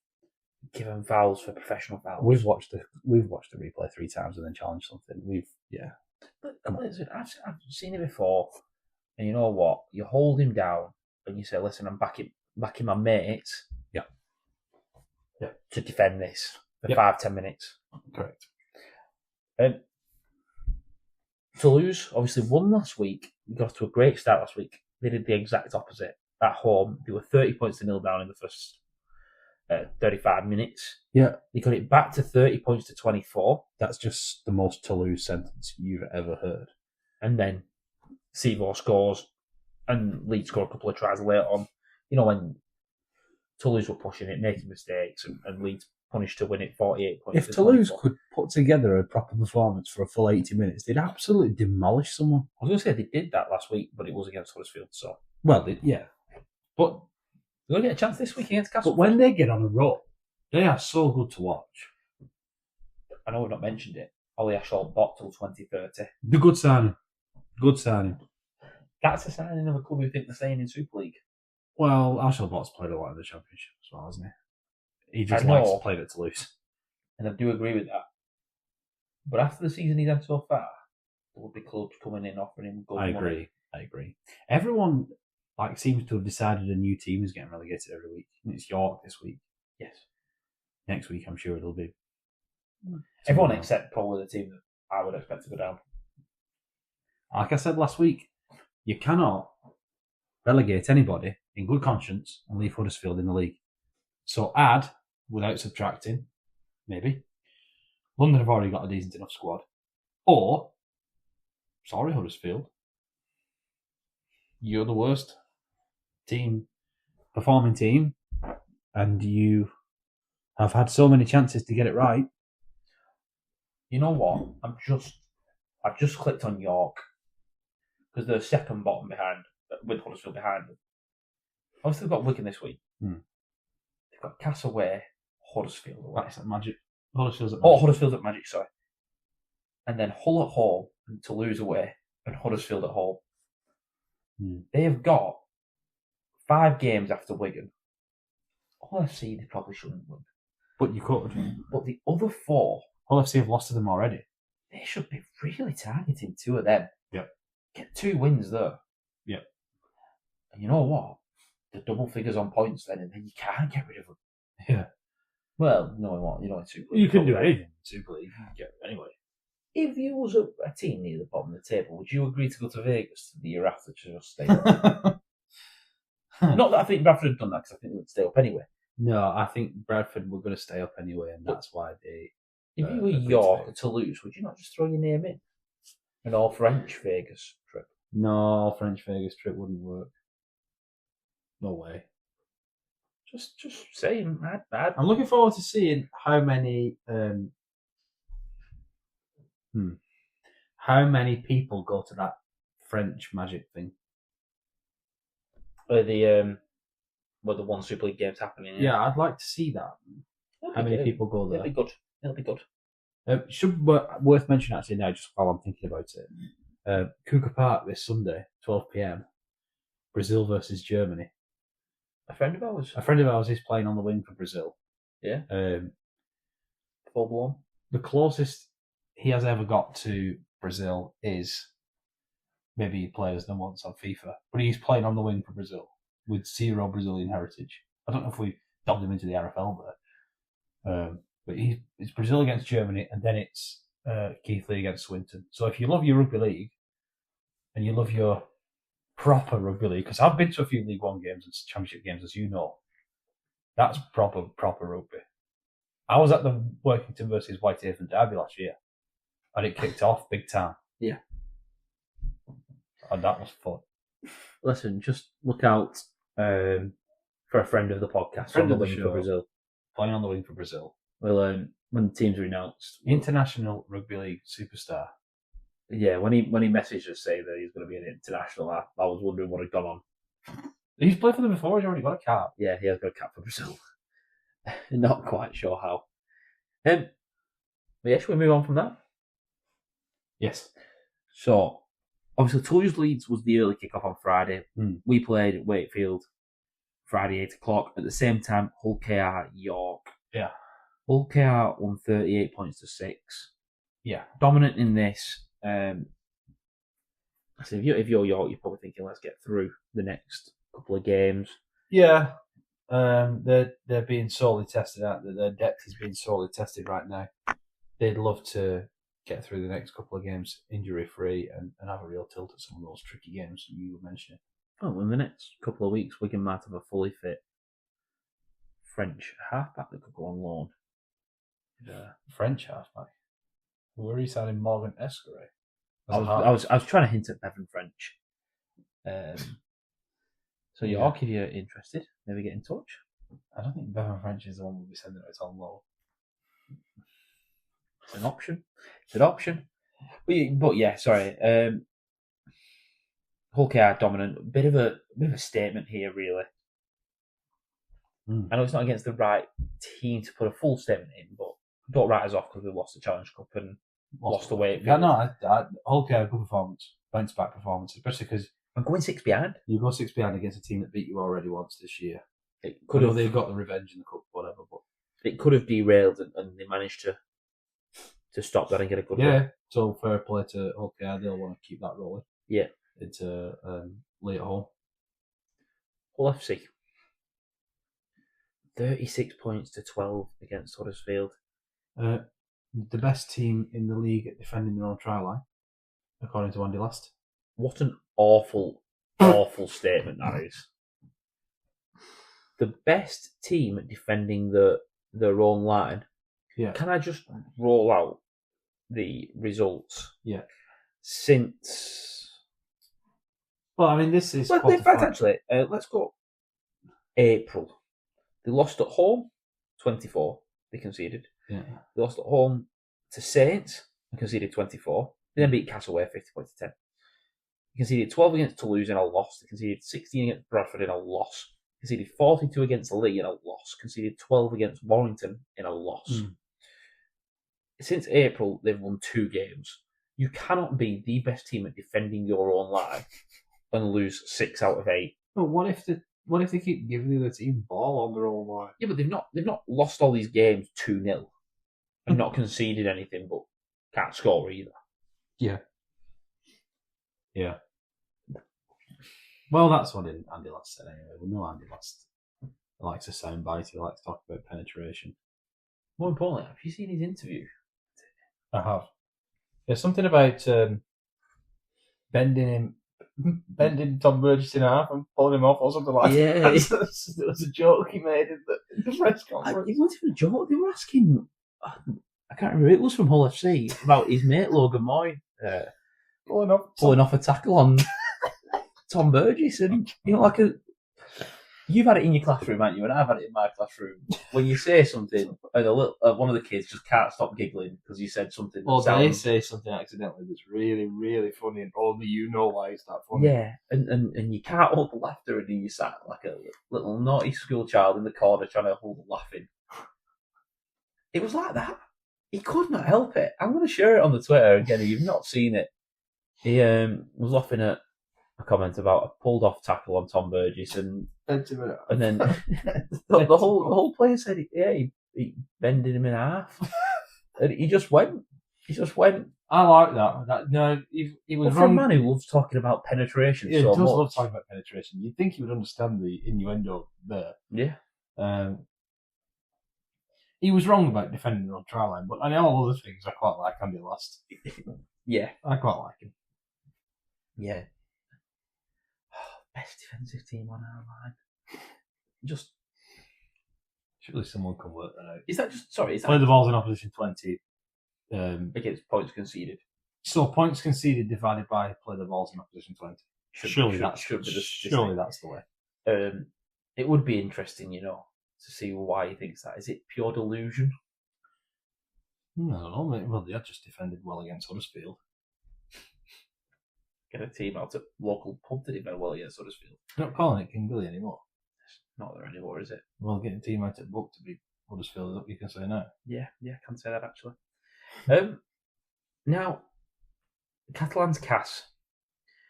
given fouls for professional fouls. We've watched the replay 3 times and then challenged something. But listen, I've seen it before, and you know what? You hold him down and you say, "Listen, I'm backing my mates." Yeah. To defend this for 5-10 minutes. Correct. Toulouse obviously won last week. We got off to a great start last week. They did the exact opposite. At home, they were 30 points to 0 down in the first 35 minutes. Yeah. They got it back to 30 points to 24. That's just the most Toulouse sentence you've ever heard. And then Seavor scores and Leeds score a couple of tries later on. You know, when Toulouse were pushing it, making mistakes, and Leeds punished to win it 48 points. If Toulouse could put together a proper performance for a full 80 minutes, they'd absolutely demolish someone. I was going to say they did that last week, but it was against Huddersfield, so... Well, yeah. But they're going to get a chance this week against Castle. But when they get on a roll, they are so good to watch. I know we've not mentioned it. Ollie Ashall bought till 2030. The good signing. Good signing. That's a signing of a club who think they're staying in Super League. Well, Ashelbot's played a lot in the Championship as well, hasn't he? He just likes to play at Toulouse. And I do agree with that. But after the season he's had so far, there would be clubs coming in offering him good money. I agree. Everyone seems to have decided a new team is getting relegated every week. And it's York this week. Yes. Next week, I'm sure it'll be. Everyone except probably the team that I would expect to go down. Like I said last week, you cannot relegate anybody in good conscience and leave Huddersfield in the league. So add, without subtracting, maybe. London have already got a decent enough squad. Or, sorry Huddersfield, you're the worst performing team, and you have had so many chances to get it right. You know what? I've just clicked on York because they're second bottom behind, with Huddersfield behind them. Obviously, they've got Wigan this week. They've got Cass away, Huddersfield away. That's at Magic. Huddersfield's at Magic. Huddersfield's at Magic, sorry. And then Hull at home and Toulouse away and Huddersfield at home. They have got 5 games after Wigan. Hull FC they probably shouldn't win. But you could. But the other 4... Hull FC have lost to them already. They should be really targeting 2 of them. Yep. Get 2 wins there. Yep. And you know what? The double figures on points then, and then you can't get rid of them. Yeah. Well, no, what? You know, in Super League. You can do anything in Super League. You can get anyway. If you was a team near the bottom of the table, would you agree to go to Vegas the year after to just stay up? Not that I think Bradford had done that, because I think they would stay up anyway. No, I think Bradford were going to stay up anyway, and that's why they... If you were York to lose, would you not just throw your name in? An all-French Vegas trip? No, French Vegas trip wouldn't work. No way. Just saying. I'm looking forward to seeing how many people go to that French Magic thing. The where the one Super League game's happening. Yeah, I'd like to see that. How many people go there? It'll be good. Worth mentioning actually now, just while I'm thinking about it. Cougar Park this Sunday, 12 p.m. Brazil versus Germany. A friend of ours is playing on the wing for Brazil. Yeah. Full blown. The closest he has ever got to Brazil is maybe he plays them once on FIFA, but he's playing on the wing for Brazil with zero Brazilian heritage. I don't know if we dubbed him into the RFL there, but it's Brazil against Germany, and then it's Keighley against Swinton. So if you love your rugby league and you love your proper rugby league, because I've been to a few League One games and Championship games, as you know, that's proper rugby. I was at the Workington versus Whitehaven derby last year, and it kicked off big time. Yeah. And that was fun. Listen, just look out for a friend of the podcast. Friend on the of the wing show. for Brazil. Playing on the wing for Brazil. Well, when the teams are announced. International Rugby League superstar. Yeah, when he messaged us saying that he's going to be an international, I was wondering what had gone on. He's played for them before, he's already got a cap. Yeah, he has got a cap for Brazil. Not quite sure how. But yeah, should we move on from that? Yes. So, obviously, Toulouse Leeds was the early kickoff on Friday. We played at Wakefield Friday, 8 o'clock. At the same time, Hull KR York. Yeah. Hull KR won 38 points to 6. Yeah. Dominant in this. So if you're York, you're probably thinking, let's get through the next couple of games. Yeah. They're being sorely tested out. Their depth is being sorely tested right now. They'd love to get through the next couple of games injury-free and have a real tilt at some of those tricky games you were mentioning. Well, in the next couple of weeks, Wigan might have a fully fit French halfback that could go on loan. French halfback? Where are you signing Morgan Escare? I was trying to hint at Bevan French. So York, if you're interested, maybe get in touch. I don't think Bevan French is the one we'll be sending it on loan. It's an option. But yeah, sorry. Hull KR dominant. Bit of a statement here, really. I know it's not against the right team to put a full statement in, but don't write us off because we lost the Challenge Cup and lost the Wakefield. Yeah, no, Hull KR, good performance, bounce back performance, especially because I'm going 6 behind. You go 6 behind against a team that beat you already once this year. It could have. They've got the revenge in the cup, whatever. But it could have derailed, and they managed to stop that and get a good win. Win. So fair play to Hull KR. They'll want to keep that rolling. Yeah. Into late home. Hull FC. 36 points to 12 against Huddersfield. The best team in the league at defending their own try line, according to Andy Last. What an awful statement that is. The best team at defending their own line. Yeah. Can I just roll out the results? Yeah. Since. Well, I mean, this is. Well, in fact, actually, let's go April. They lost at home, 24. They conceded. Yeah. They lost at home to Saints and conceded 24. They then beat Castleway 50 points to 10. They conceded 12 against Toulouse in a loss. They conceded 16 against Bradford in a loss. They conceded 42 against Lee in a loss. Conceded 12 against Warrington in a loss. Since April, they've won 2 games. You cannot be the best team at defending your own line and lose 6 out of 8. But what if they keep giving the other team ball on their own line? Yeah, but they've not lost all these games 2-0 and not conceded anything, but can't score either. Yeah. Yeah. Well, that's what Andy Last said anyway. We know Andy Last likes a soundbite. He likes to talk about penetration. More importantly, have you seen his interview? I have. There's something about bending Tom Burgess in half and pulling him off or something like that. Yeah. It was a joke he made in the press conference. It wasn't even a joke. They were asking, I can't remember, it was from Hull FC, about his mate Logan Moy pulling off a tackle on Tom Burgess. And, like you've had it in your classroom, haven't you? And I've had it in my classroom. When you say something, and one of the kids just can't stop giggling because you said something. Or they say something accidentally that's really, really funny, and only you know why it's that funny. Yeah, and you can't hold the laughter, and you sat like little naughty school child in the corner trying to hold laughing. It was like that. He could not help it. I'm going to share it on the Twitter again. If you've not seen it, he was laughing at a comment about a pulled off tackle on Tom Burgess, and then the whole player said, "Yeah, he bended him in half," and he just went. I like that. No, he was For wrong. a man who loves talking about penetration Yeah, so he does much. love talking about penetration. You'd think he would understand the innuendo there. Yeah. He was wrong about defending on try line, but I know all other things I quite like Andy Last. Yeah. I quite like him. Yeah. Best defensive team on our line. Just Surely someone can work that out. is that just sorry? Is Play that the balls in opposition 20. against points conceded? So points conceded divided by play the balls in opposition 20. Surely that's the way. It would be interesting, to see why he thinks that. Is it pure delusion? I don't know. Mate. Well, they had just defended well against Huddersfield. Get a team out at local pub to defend well against Huddersfield. They're not calling it King Billy anymore. It's not there anymore, is it? Well, getting a team out at Book to beat Huddersfield, you can say no. Yeah, I can say that actually. Now, Catalan's Cas.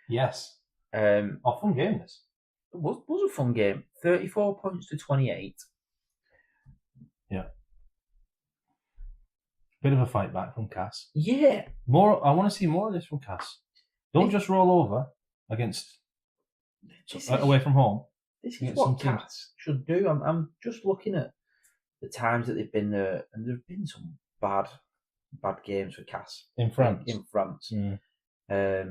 Yes. It Fun game, this. was a fun game. 34 points to 28. Yeah. Bit of a fight back from Cass. Yeah. I want to see more of this from Cass. Don't just roll over against away from home. This is what Cats should do. I'm just looking at the times that they've been there, and there have been some bad games for Cass In France. But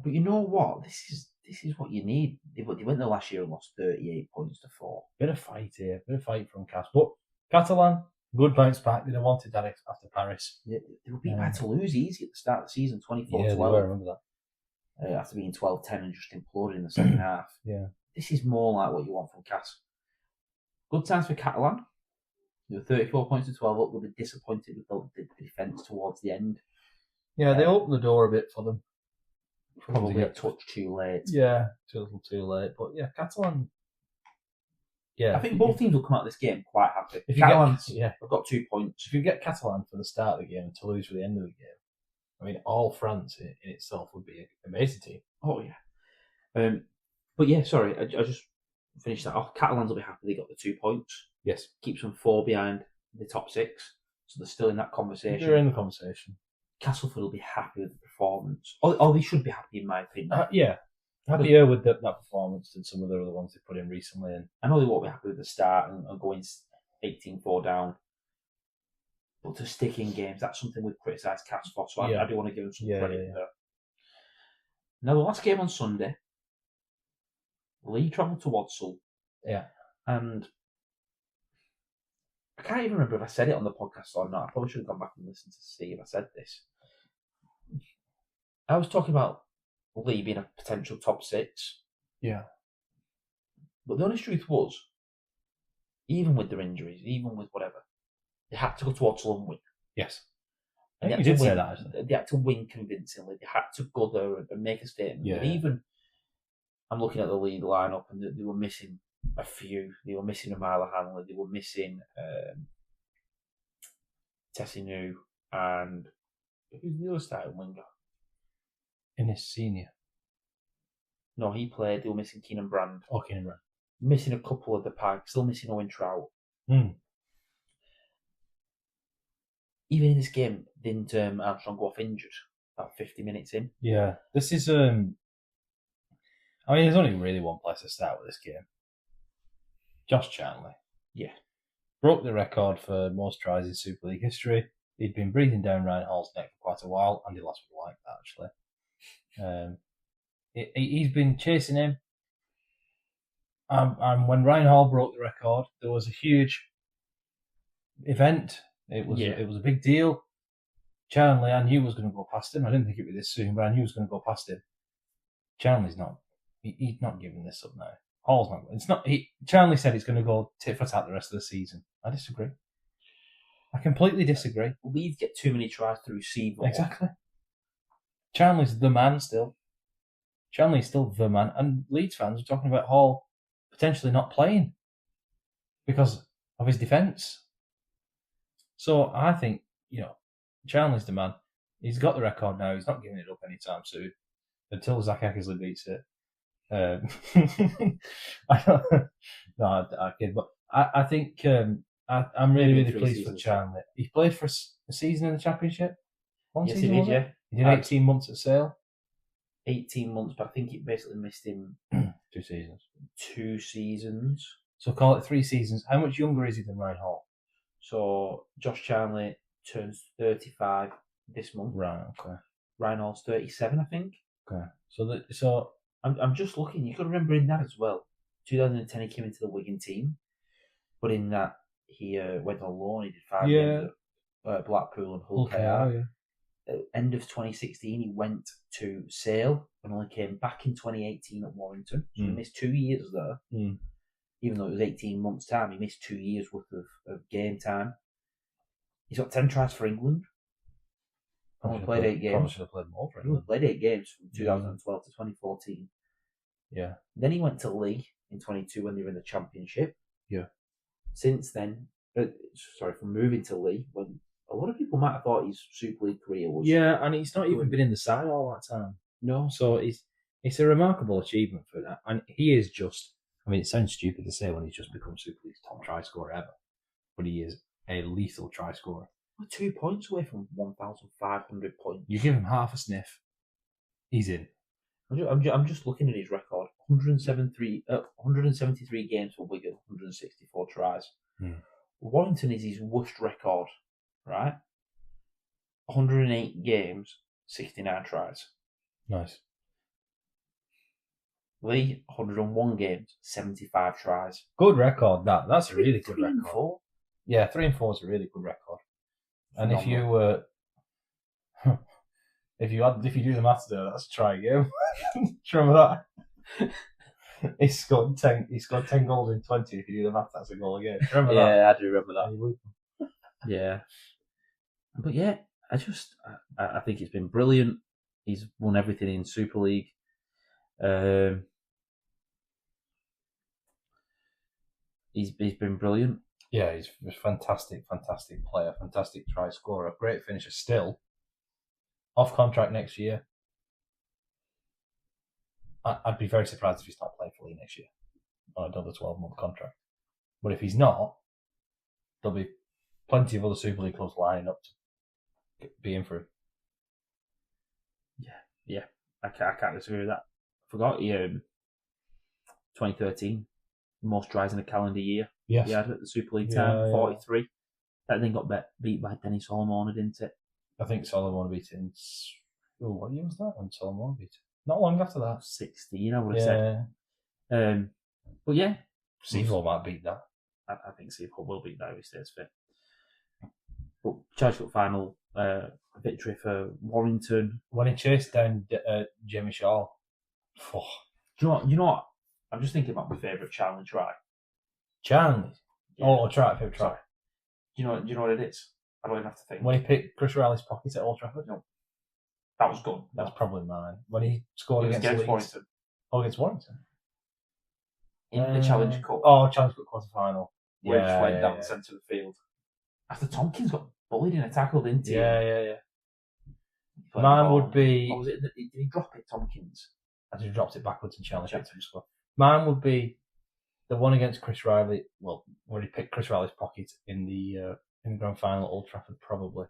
you know what? This is what you need. They went there last year and lost 38 points to 4. Bit of fight here. Bit of fight from Cass. But Catalan, good bounce back. They'd have wanted that after Paris. Yeah, they were beat by Toulouse easy at the start of the season, 24-12. Yeah, they were, I remember that. After being 12-10 and just imploded in the second half. Yeah. This is more like what you want from Cass. Good times for Catalan. They were 34 points to 12 up. They'll be disappointed with the defence towards the end. Yeah, they opened the door a bit for them. Probably a touch too late. Yeah, a little too late. But yeah, Catalan. Yeah, I think both teams will come out of this game quite happy. If you Catalan's have got 2 points. If you get Catalan for the start of the game and Toulouse for the end of the game, I mean, all France in itself would be an amazing team. Oh yeah. But yeah, sorry, I just finished that off. Catalans will be happy they got the 2 points. Yes, keeps them 4 behind the top 6, so they're still in that conversation. They're in the conversation. Castleford will be happy with the performance, or they should be happy, in my opinion. Yeah, happier with that performance than some of the other ones they put in recently. And I know they won't be happy with the start and going 18-4 down, but to stick in games, that's something we've criticised Cas for, so I do want to give them some credit for that. Now, the last game on Sunday, Lee travelled to Wadsall. Yeah. And I can't even remember if I said it on the podcast or not. I probably should have gone back and listened to see if I said this. I was talking about Lee being a potential top 6. Yeah. But the honest truth was, even with their injuries, even with whatever, they had to go to Wadsall and win. Yes. And you did say that, actually. They had to win convincingly. They had to go there and make a statement. Yeah. And even, I'm looking at the lead lineup, and they were missing a few. They were missing a Mila Hanley. They were missing Tessie New, and who's the other starting winger? Innes Senior. No, he played. They were missing Keenan Brand. Oh, Keenan Brand. Missing a couple of the pack. Still missing Owen Trout. Even in this game, didn't Armstrong go off injured about 50 minutes in? Yeah, this is. I mean, there's only really one place to start with this game. Josh Charnley. Yeah. Broke the record for most tries in Super League history. He'd been breathing down Ryan Hall's neck for quite a while. Andy Lass would like that, actually. He's been chasing him. And when Ryan Hall broke the record, there was a huge event. It was a big deal. Charnley, I knew was going to go past him. I didn't think it would be this soon, but I knew he was going to go past him. Charnley's not. He's not giving this up now. Hall's not. It's not. Charnley said he's going to go tit for tat the rest of the season. I disagree. I completely disagree. Leeds get too many tries through Seaboard. Exactly. Charnley's the man still. Charnley's still the man. And Leeds fans are talking about Hall potentially not playing because of his defence. So I think, Charnley's the man. He's got the record now. He's not giving it up anytime soon until Zach Eckersley beats it. I kid, but I think I'm really, really pleased for Charnley. He played for a season in the Championship. Yes, he did, yeah. He did 18 months at Sale. 18 months, but I think it basically missed him 2 seasons. 2 seasons. So call it 3 seasons. How much younger is he than Ryan Hall? So Josh Charnley turns 35 this month. Right, okay. Ryan Hall's 37, I think. Okay. So I'm just looking. You got to remember in that as well. 2010 he came into the Wigan team, but in that he went on loan. He did 5 games at Blackpool and Hull KR. End of 2016 he went to Sale and only came back in 2018 at Warrington. So he missed 2 years there. Even though it was 18 months' time, he missed 2 years worth of game time. He's got 10 tries for England. Only played 8 games. Probably should have played more for England. Played 8 games from 2012 to 2014. Yeah. Then he went to Leigh in 22 when they were in the Championship. Yeah. Since then, from moving to Leigh, when a lot of people might have thought his Super League career was... Yeah, and he's not even been in the side all that time. No. So it's a remarkable achievement for that. And he is just... I mean, it sounds stupid to say when he's just become Super League's top try scorer ever, but he is a lethal try scorer. We're 2 points away from 1,500 points. You give him half a sniff, he's in. I'm just looking at his record. 173 games for Wigan, 164 tries. Warrington is his worst record, right? 108 games, 69 tries. Nice. Leigh, 101 games, 75 tries. Good record, that's a really good record. 4. Yeah, 3 and 4 is a really good record. And if you do the maths there, that's a try game. Do you remember that? He scored 10 goals in 20. If you do the maths, that's a goal a game. Remember that? Yeah, I do remember that. Yeah. But yeah, I think it's been brilliant. He's won everything in Super League. He's been brilliant. Yeah, he's a fantastic player, fantastic try scorer, great finisher still. Off contract next year. I'd be very surprised if he's not playing for Leigh next year on another 12-month contract. But if he's not, there'll be plenty of other Super League clubs lining up to be in for him. Yeah, I can't disagree with that. I forgot 2013, most tries in a calendar year. Yes. He had at the Super League time, 43. That then got beat by Dennis Solomon, didn't it? I think Solomon beat it in... what year was that when Solomon beat it? Not long after that. 16, I would have said. But yeah. Seagull might beat that. I think Seagull will beat that if he stays fit. But Charge Cup final victory for Warrington. When he chased down Jamie Shaw. Oh. Do you know what? I'm just thinking about my favourite challenge try. Challenge? Yeah. Oh, try. Sorry. Do you know what it is? I don't even have to think. When he picked Chris Riley's pocket at Old Trafford? No. That was good. That's probably mine. When he scored against Leeds. Warrington. Oh, against Warrington? In the Challenge Cup. Oh, Challenge Cup quarter final. Where he just went down the centre of the field. After Tompkins got bullied in a tackle, didn't he? Yeah. Mine would be... Or was it, did he drop it, Tompkins? I just dropped it backwards and challenged it to score. Mine would be the one against Chris Riley. Well, where he picked Chris Riley's pocket in the grand final at Old Trafford, probably.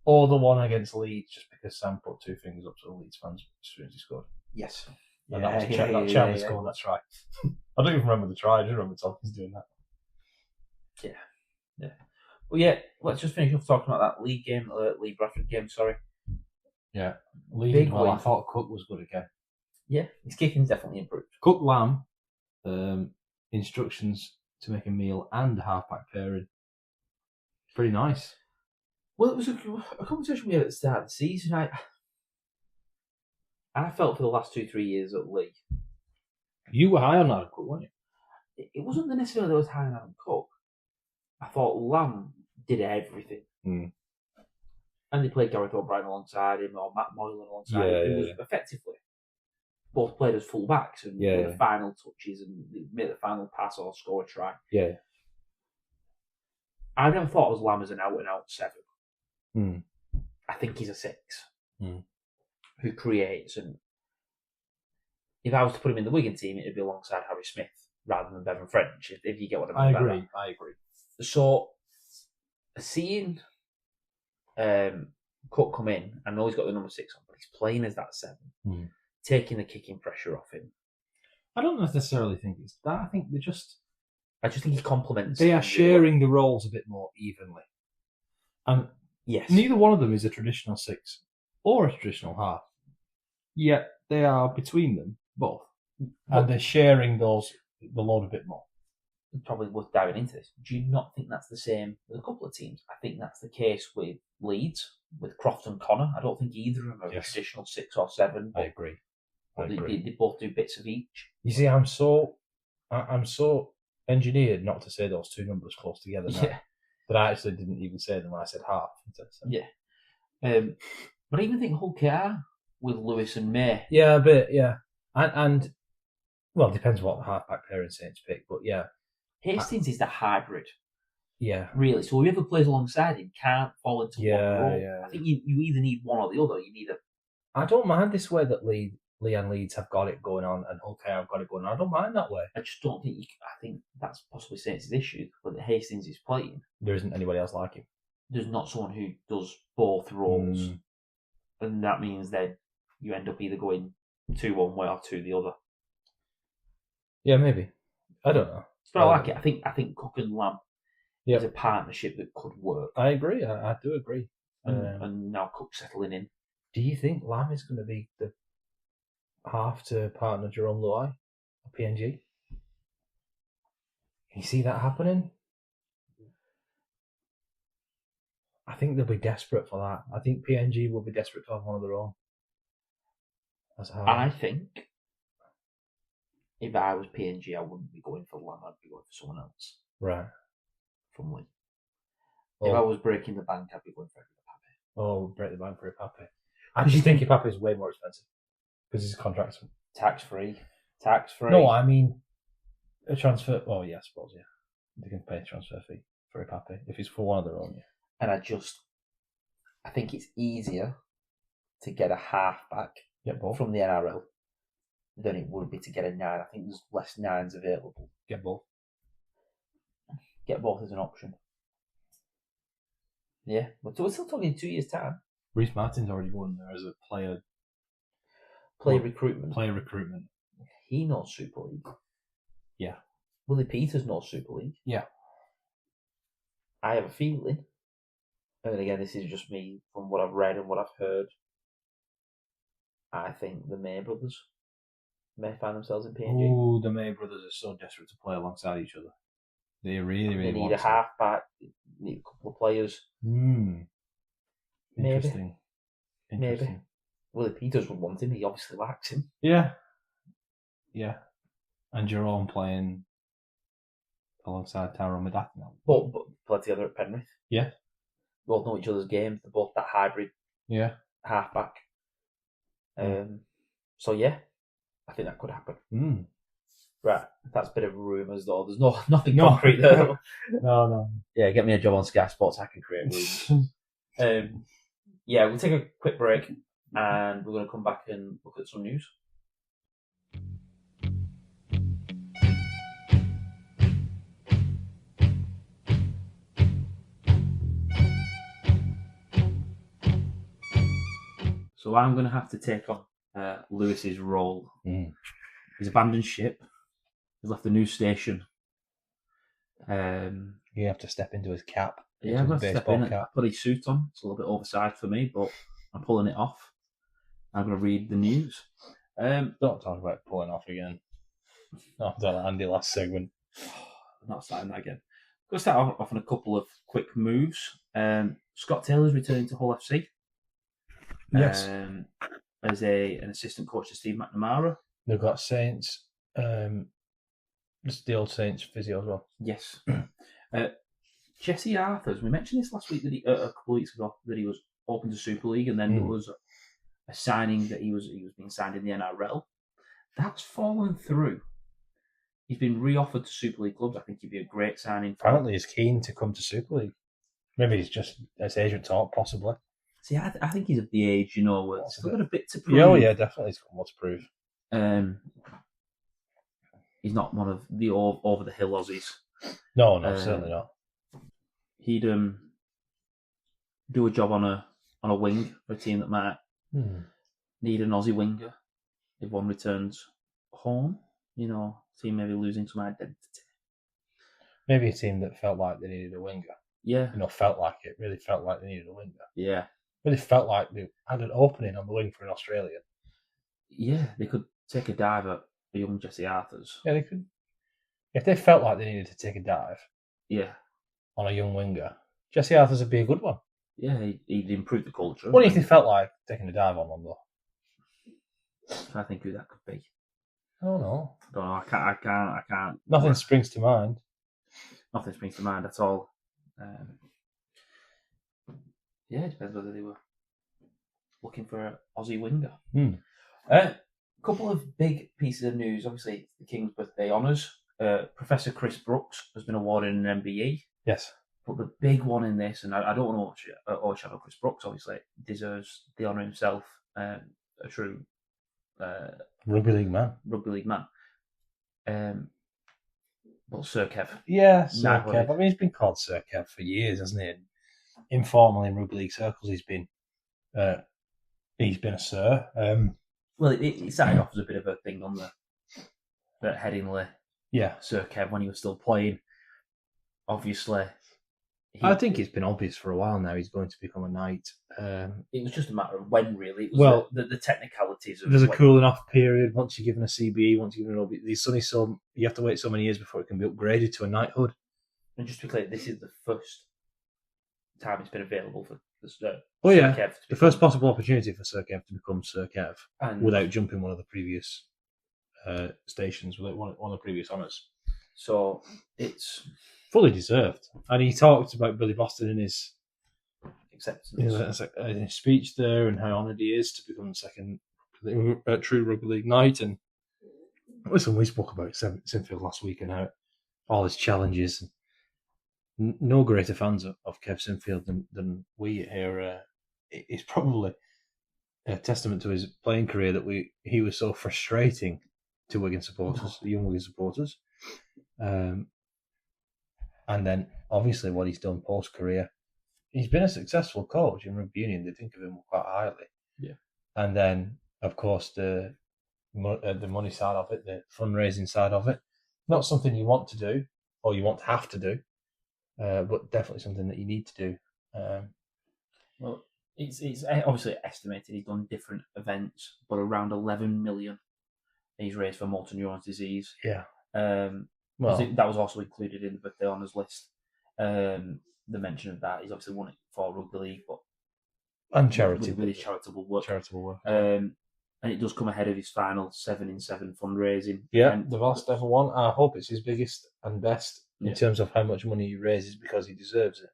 Or the one against Leeds, just because Sam put 2 fingers up to the Leeds fans as soon as he scored. Yes. And that was Charlie scored, that's right. I don't even remember the try, I just remember Tompkins doing that. Yeah. Well, yeah, let's just finish off talking about that League game, Leigh Bradford game, sorry. Yeah. Big win. I thought Cook was good again. Yeah, his kicking's definitely improved. Cook lamb, instructions to make a meal and a half-pack pairing. Pretty nice. Well, it was a conversation we had at the start of the season. I felt for the last 2-3 years at Leigh. You were high on Adam Cook, weren't you? It wasn't necessarily that I was high on Adam Cook. I thought Lamb did everything. Mm. And they played Gareth O'Brien alongside him or Matt Moylan alongside him. It was effectively both played as full backs and Yeah, did yeah. the final touches and made the final pass or score a try. Yeah. I never thought of Lam as an out-and-out 7. Mm. I think he's a 6 Mm. who creates. And if I was to put him in the Wigan team, it'd be alongside Harry Smith rather than Bevan French, if you get what I mean. I agree. So, seeing Cook come in, I know he's got the number 6 on, but he's playing as that 7, taking the kicking pressure off him. I don't necessarily think it's that. I think I just think he complements. they are sharing the roles a bit more evenly. And Yes. neither one of them is a traditional 6 or a traditional half. Yet they are between them both. And they're sharing the load a bit more. Probably worth diving into this. Do you not think that's the same with a couple of teams? I think that's the case with Leeds, with Croft and Connor. I don't think either of them are a traditional 6 or 7. I agree. They both do bits of each. You see, I'm so engineered not to say those two numbers close together now, that I actually didn't even say them when I said half. Yeah. But I even think Hull KR with Lewis and May. Yeah, a bit, yeah. And well, it depends what half-back pairing Saints pick, but yeah. Hastings is the hybrid, Yeah. really. So whoever plays alongside him can't fall into one role. Yeah. I think you either need one or the other. You need a. I don't mind this way that Lee and Leeds have got it going on and Hull KR have got it going on. I don't mind that way. I just don't think I think that's possibly Saints' issue. But Hastings is playing. There isn't anybody else like him. There's not someone who does both roles, and that means then you end up either going 2 one way or 2 the other. Yeah, maybe. I don't know. But I like it. I think Cook and Lamb is a partnership that could work. I agree. I do agree. And now Cook settling in. Do you think Lamb is going to be the half to partner Jerome Luai at PNG? Can you see that happening? I think they'll be desperate for that. I think PNG will be desperate to have one of their own. I think if I was PNG, I wouldn't be going for Lamb. I'd be going for someone else. Right. From Lee. If I was breaking the bank, I'd be going for Pape. Oh, break the bank for a Pape. I just think Pape is way more expensive because his contract's tax free. No, I mean a transfer. Oh yeah, I suppose they can pay a transfer fee for a Pape if it's for one of their own. Yeah. And I think it's easier to get a halfback from the NRL than it would be to get a 9. I think there's less 9s available. Get both. Get both as an option. Yeah, but we're still talking 2 years' time. Reece Martin's already going there as a player. Recruitment. Player recruitment. He knows Super League. Yeah. Willie Peters knows Super League. Yeah. I have a feeling, and again, this is just me from what I've read and what I've heard, I think the May brothers may find themselves in PNG. Oh, the May brothers are so desperate to play alongside each other. They really They need want a halfback, need a couple of players. Interesting. Maybe. Willie Peters would want him. He obviously likes him. Yeah. Yeah. And Jerome playing alongside Tyrone Medaki now. But play together at Penrith. Yeah. Both know each other's games. They're both that hybrid halfback. So yeah, I think that could happen. Right, that's a bit of rumours though. There's nothing concrete there. Though. No. Yeah, get me a job on Sky Sports. I can create rumours. Yeah, we'll take a quick break and we're going to come back and look at some news. So I'm going to have to take on Lewis's role. He's abandoned ship. He's left the news station. You have to step into his cap. Yeah, I'm going to step in and put his suit on. It's a little bit oversized for me, but I'm pulling it off. I'm going to read the news. Don't talk about pulling off again. I've done Andy last segment. I'm not starting that again. I'm going to start off on a couple of quick moves. Scott Taylor's returning to Hull FC. Yes. As an assistant coach to Steve McNamara. They've got Saints, just the old Saints physio as well. Yes. Jesse Arthurs, we mentioned this last week, that a couple of weeks ago, that he was open to Super League, and then there was a signing that he was being signed in the NRL. That's fallen through. He's been re-offered to Super League clubs. I think he'd be a great signing. Apparently, he's keen to come to Super League. Maybe he's just as agent talk, possibly. See, I think he's at the age, where he's still got a bit to prove. Yeah, yeah, definitely, he's got more to prove. He's not one of the over the hill Aussies. No, certainly not. He'd do a job on a wing for a team that might need an Aussie winger if one returns home. Team maybe losing some identity. Maybe a team that felt like they needed a winger. Yeah. Really felt like they needed a winger. Yeah. Really felt like they had an opening on the wing for an Australian. Yeah, they could take a dive at a young Jesse Arthurs. Yeah, they could. If they felt like they needed to take a dive on a young winger, Jesse Arthurs would be a good one. Yeah, he'd improve the culture. What if they felt like taking a dive on one, though? I think who that could be. I don't know. I can't. Nothing springs to mind. Nothing springs to mind at all. It depends whether they were looking for an Aussie winger. A couple of big pieces of news. Obviously, the King's Birthday honours. Professor Chris Brooks has been awarded an MBE. Yes. But the big one in this, and I don't want to overshadow Chris Brooks, obviously, deserves the honour himself. A true rugby league man. But Sir Kev. Yeah, Sir Kev. I mean, he's been called Sir Kev for years, hasn't he? Informally in rugby league circles, he's been a Sir. Well, it started off as a bit of a thing on the Headingley. Yeah. Sir Kev when he was still playing. Obviously. I think it's been obvious for a while now he's going to become a knight. It was just a matter of when, really. It was the technicalities of there's a cooling off period once you're given a CBE, once you're given an OB. You have to wait so many years before it can be upgraded to a knighthood. And just to be clear, this is the first time it's been available for Sir Kev. The first possible opportunity for Sir Kev to become Sir Kev without jumping one of the previous stations, without one of the previous honours. So it's fully deserved. And he talked about Billy Boston in his acceptance, in his speech there, and how honoured he is to become the second true rugby league knight. And listen, we spoke about Sinfield last week and how all his challenges. No greater fans of Kev Sinfield than we here. It's probably a testament to his playing career that he was so frustrating to Wigan supporters, the young Wigan supporters. And then, obviously, what he's done post-career. He's been a successful coach in rugby union. They think of him quite highly. Yeah. And then, of course, the money side of it, the fundraising side of it. Not something you want to do, or you want to have to do, but definitely something that you need to do. Well, it's obviously estimated he's done different events, but around 11 million he's raised for motor neurons disease. Yeah. That was also included in the birthday honours list. The mention of that, he's obviously won it for rugby league, and charity with his charitable work. And it does come ahead of his final 7-in-7 fundraising. Yeah, the last ever one. I hope it's his biggest and best in terms of how much money he raises, because he deserves it.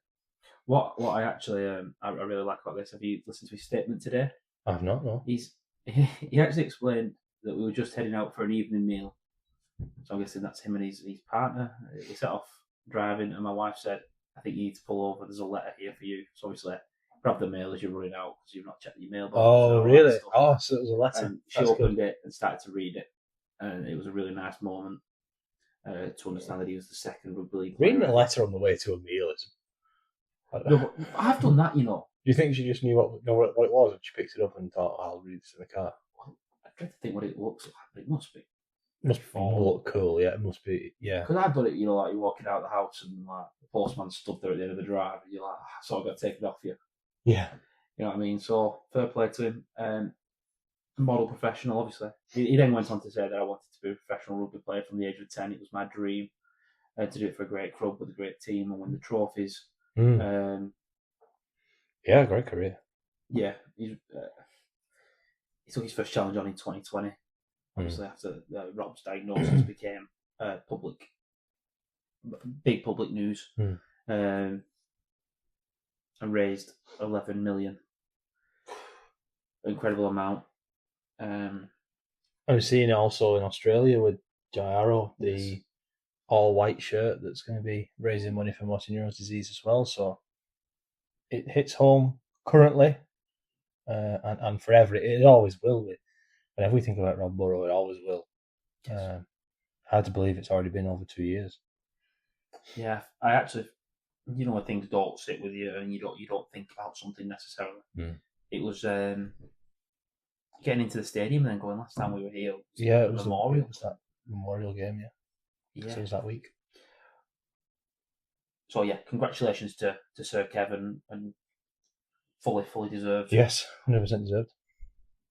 What I actually I really like about this. Have you listened to his statement today? I've not. No. He actually explained that we were just heading out for an evening meal. So I'm guessing that's him and his partner. We set off driving, and my wife said, "I think you need to pull over. There's a letter here for you." So obviously, grab the mail as you're running out because you've not checked your mailbox. Oh, really? Oh, so it was a letter. And she opened it and started to read it, and it was a really nice moment to understand that he was the second rugby league player. Reading a letter on the way to a meal is. No, I've done that, Do you think she just knew what it was, and she picked it up and thought, "I'll read this in the car"? Well, I try to think what it looks like, but it must be. Must look cool, yeah. It must be, yeah. Because I've done it, like you're walking out of the house and like the postman stood there at the end of the drive, and you're like, "So I've got to take it off you." Yeah. You know what I mean? So fair play to him. Model professional, obviously. He then went on to say that I wanted to be a professional rugby player from the age of 10. It was my dream to do it for a great club with a great team and win the trophies. Yeah, great career. Yeah, he took his first challenge on in 2020. Obviously, after Rob's diagnosis became big public news, and raised 11 million. Incredible amount. I'm seeing it also in Australia with Jairo, the all-white shirt that's going to be raising money for motor neurone disease as well. So it hits home currently and forever. It always will be. Whenever we think about Rob Burrow, it always will. Hard to believe it's already been over 2 years. Yeah, I actually, when things don't sit with you and you don't think about something necessarily. It was getting into the stadium and then going, last time we were here. It was Memorial. It was that Memorial game, yeah. So it was that week. So yeah, congratulations to Sir Kevin and fully deserved. Yes, 100% deserved.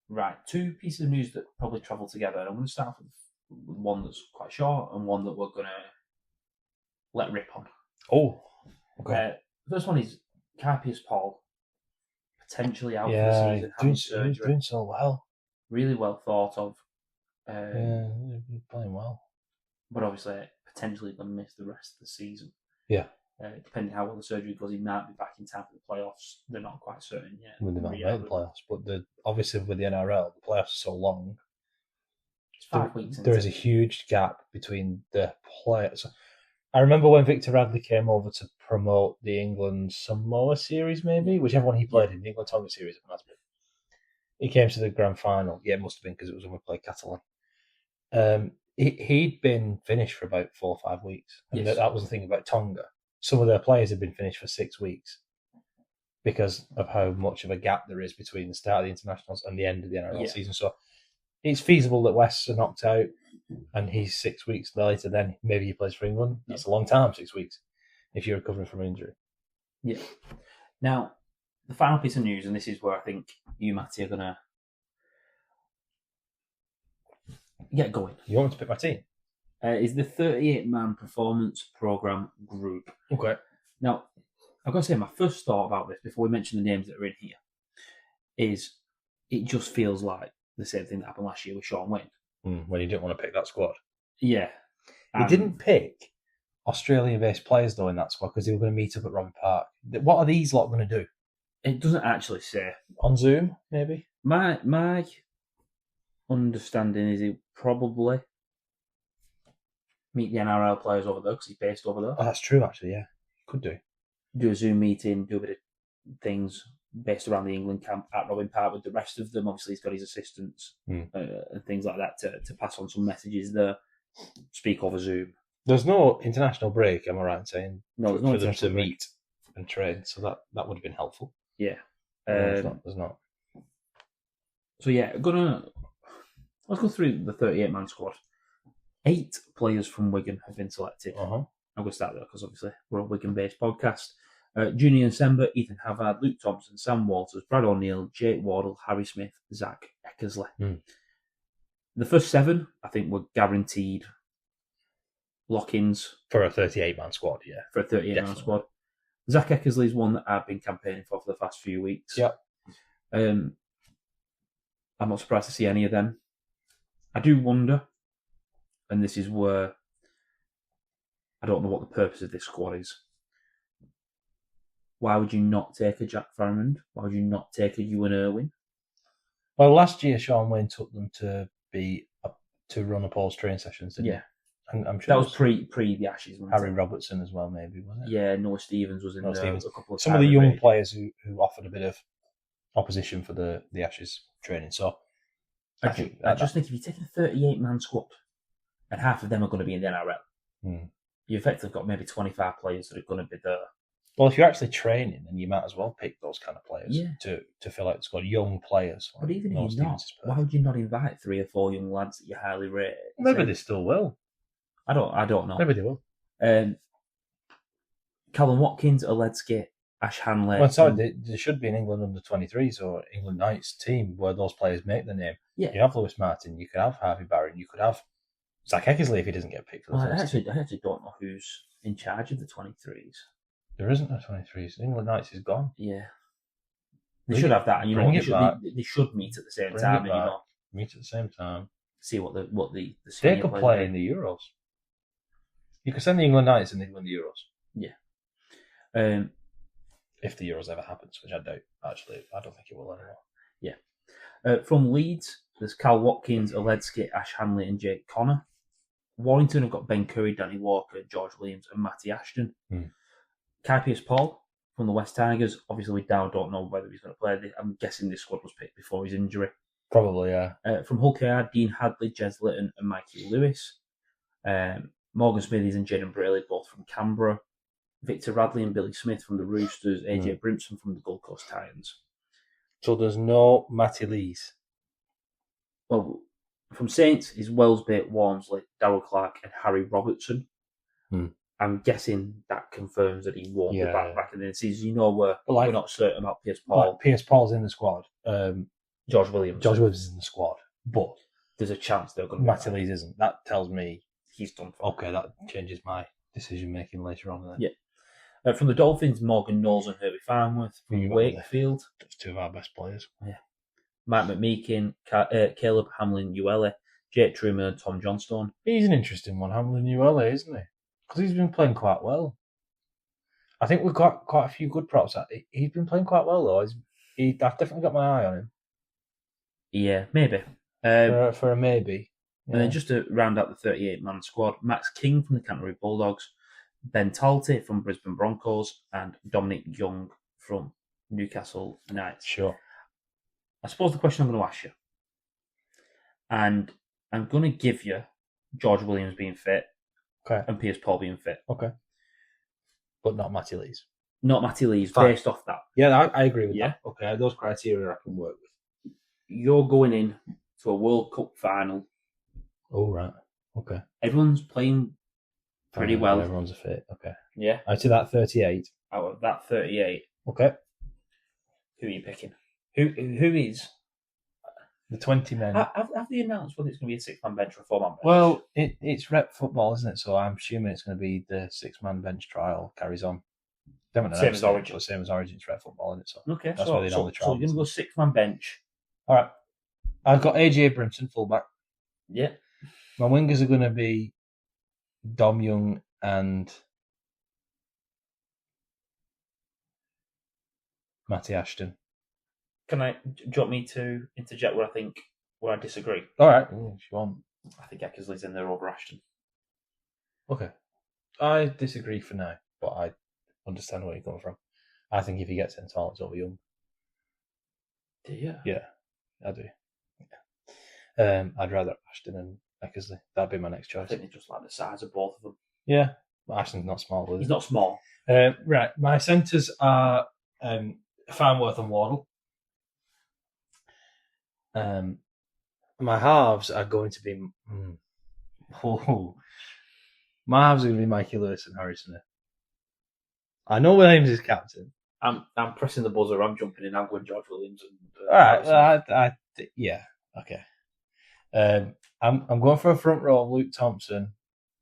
Right, 2 pieces of news that probably travel together. I'm going to start with one that's quite short and one that we're going to let rip on. Oh, okay. The first one is Carpius Paul, potentially out for the season, having surgery. He's doing so well. Really well thought of. He's playing well. But obviously, potentially going to miss the rest of the season. Yeah. Depending how well the surgery goes, he might be back in time for the playoffs. They're not quite certain yet. They might make the playoffs, but obviously with the NRL, the playoffs are so long. It's 5 weeks. There is a huge gap between the players. I remember when Victor Radley came over to promote the England Samoa series, maybe, whichever one he played in, the England Tonga series, it must have been. He came to the grand final. Yeah, it must have been because it was when we played Catalan. He'd been finished for about 4 or 5 weeks. And that was the thing about Tonga. Some of their players had been finished for 6 weeks because of how much of a gap there is between the start of the internationals and the end of the NRL season. So it's feasible that West's are knocked out and he's 6 weeks later, then maybe he plays for England. That's a long time, 6 weeks, if you're recovering from an injury. Yeah. Now, the final piece of news, and this is where I think you, Matty, are going to get going. You want me to pick my team? Is the 38-man performance program group. Okay. Now, I've got to say, my first thought about this, before we mention the names that are in here, is it just feels like the same thing that happened last year with Sean Wayne. When he didn't want to pick that squad. Yeah. He didn't pick Australian-based players, though, in that squad because they were going to meet up at Robin Park. What are these lot going to do? It doesn't actually say. On Zoom, maybe? My understanding is he probably meet the NRL players over there because he's based over there. Oh, that's true, actually, yeah. Could do. Do a Zoom meeting, do a bit of things based around the England camp at Robin Park with the rest of them. Obviously, he's got his assistants and things like that to pass on some messages there. Speak over Zoom. There's no international break, am I right in saying? No, there's no for them to break. meet and train, so that would have been helpful. Yeah. There's not. So yeah, let's go through the 38-man squad. 8 players from Wigan have been selected. I'm going to start there because obviously we're a Wigan-based podcast. Junior Nsemba, Ethan Havard, Luke Thompson, Sam Walters, Brad O'Neill, Jake Wardle, Harry Smith, Zach Eckersley. The first 7, I think, were guaranteed lock-ins. For a 38-man squad, yeah. For a 38-man squad. Zach Eckersley is one that I've been campaigning for the past few weeks. Yep. I'm not surprised to see any of them. I do wonder, and this is where I don't know what the purpose of this squad is. Why would you not take a Jack Farrand? Why would you not take a Ewan Irwin? Well, last year Sean Wayne took them to run a Paul's training sessions, didn't he? And I'm sure that was pre the Ashes. Harry Robertson as well, maybe, wasn't it? Yeah, Noah Stevens was in there. Stevens. A couple of some of the young players who offered a bit of opposition for the Ashes training. So I just think if you take a 38-man squad and half of them are going to be in the NRL, you effectively got maybe 25 players that are going to be there. Well, if you're actually training, then you might as well pick those kind of players to fill out the squad, young players. But even if you're not, why would you not invite 3 or 4 young lads that you highly rate? Maybe they still will. I don't know. Maybe they will. Callum Watkins, Oledsky, Ash Hanley. Well, sorry, there should be an England under-23s or England Knights team where those players make the name. Yeah. You have Lewis Martin, you could have Harvey Barron, you could have Zach Eckersley if he doesn't get picked. I actually don't know who's in charge of the 23s. There isn't a 23s. England Knights is gone. Yeah. They should have that, and they should meet at the same time. Meet at the same time. See what the they could play in the Euros. You could send the England Knights and they'd win the Euros. Yeah. If the Euros ever happens, which I doubt. Actually, I don't think it will anymore. Yeah. From Leeds, there's Cal Watkins, Oledsky, Ash Hanley, and Jake Connor. Warrington have got Ben Curry, Danny Walker, George Williams, and Matty Ashton. Kai Pearce-Paul from the West Tigers. Obviously, we now don't know whether he's going to play. I'm guessing this squad was picked before his injury. Probably, yeah. From Hull KR, Dean Hadley, Jez Litton, and Mikey Lewis. Morgan Smithies and Jaden Braley, both from Canberra. Victor Radley and Billy Smith from the Roosters. AJ Brimson from the Gold Coast Titans. So there's no Matty Lees. Well, from Saints is Wellsby, Walmsley, Darryl Clark, and Harry Robertson. I'm guessing that confirms that he won't be back in the season. We're not certain about Pearce-Paul. Like Pearce-Paul's in the squad. George Williams. George Williams is in the squad, but there's a chance they're going to. Matty Lees isn't. That tells me he's done. Okay, that changes my decision making later on. Then. Yeah. From the Dolphins, Morgan Knowles and Herbie Farnworth. From Wakefield, that's two of our best players. Yeah. Mike McMeekin, Caleb Hamlin-Uele, Jake Truman, and Tom Johnstone. He's an interesting one, Hamlin-Uele, isn't he? Because he's been playing quite well. I think we've got quite a few good props. He's been playing quite well, though. I've definitely got my eye on him. Yeah, maybe. For a maybe. Yeah. And then just to round out the 38-man squad, Max King from the Canterbury Bulldogs, Ben Talty from Brisbane Broncos, and Dominic Young from Newcastle Knights. Sure. I suppose the question I'm going to ask you, and I'm going to give you George Williams being fit, and Pearce-Paul being fit. Okay. But not Matty Lees. Not Matty Lees, based off that. Yeah, I agree with that. Okay, those criteria I can work with. You're going in to a World Cup final. Oh, right. Okay. Everyone's playing pretty well. Everyone's a fit. Okay. Yeah. Out of that 38. Out of that 38. Okay. Who are you picking? Who is? The 20 men. Have they announced whether it's going to be a 6-man bench or a 4-man bench? Well, it's rep football, isn't it? So I'm assuming it's going to be the 6-man bench trial carries on. Same as Origin. Same as Origin, it's rep football, isn't it? So okay, that's why they normally trial. So you're going to go 6-man bench. All right. I've got AJ Brimson, fullback. Yeah. My wingers are going to be Dom Young and Matty Ashton. Do you want me to interject where I disagree? All right, if you want. I think Eckersley's in there over Ashton. Okay. I disagree for now, but I understand where you're coming from. I think if he gets into all, it's over Young. Do you? Yeah, I do. Yeah. I'd rather Ashton and Eckersley. That'd be my next choice. I think they just like the size of both of them. Yeah, but Ashton's not small, is he? He's not small. Right, my centres are Farnworth and Wardle. My halves are going to be. My halves are going to be Mikey Lewis and Harry Smith. I know Williams is captain. I'm pressing the buzzer. I'm jumping in. I'm going George Williams. And, all right, yeah, okay. I'm going for a front row of Luke Thompson,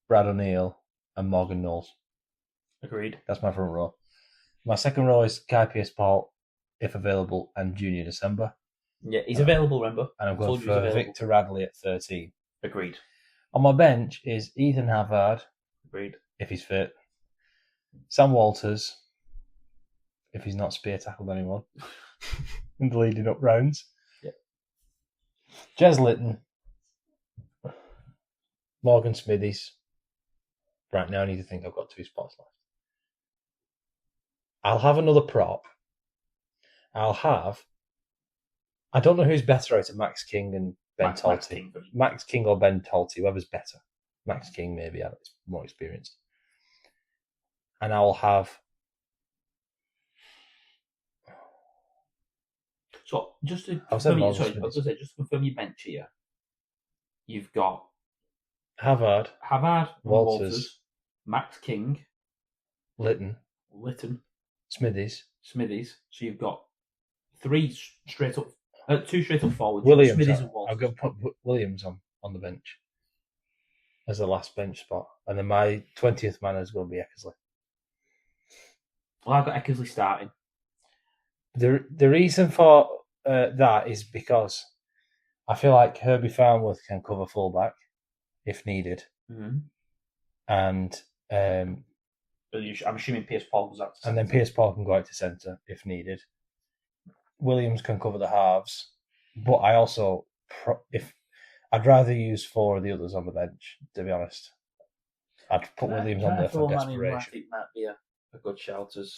Brad O'Neill, and Morgan Knowles. Agreed. That's my front row. My second row is Kai Pearce-Paul, if available, and Junior December. Yeah, he's available, remember? And I'm going for Victor Radley at 13. Agreed. On my bench is Ethan Havard. Agreed. If he's fit. Sam Walters, if he's not spear tackled anyone in the leading up rounds. Yeah. Jez Litton. Morgan Smithies. Right now I need to think I've got 2 spots left. I'll have another prop. I don't know who's better out of Max King and Ben Talty. Max King or Ben Talty, whoever's better. Max King maybe, it's more experienced. And I'll have... So, just to confirm your bench here, you've got Havard, Walters, Max King, Litton, Smithies. So you've got 2 straight up forwards. Williams. Smithies and Walters. I'm going to put Williams on the bench as the last bench spot, and then my 20th man is going to be Eckersley. Well, I've got Eckersley starting. The reason for that is because I feel like Herbie Farnworth can cover fullback if needed, and I'm assuming Pearce-Paul goes out to centre. And then Pearce-Paul can go out to centre if needed. Williams can cover the halves, But I also, I'd rather use 4 of the others on the bench, to be honest. I'd put Williams on there for desperation. I think might be a good shout as...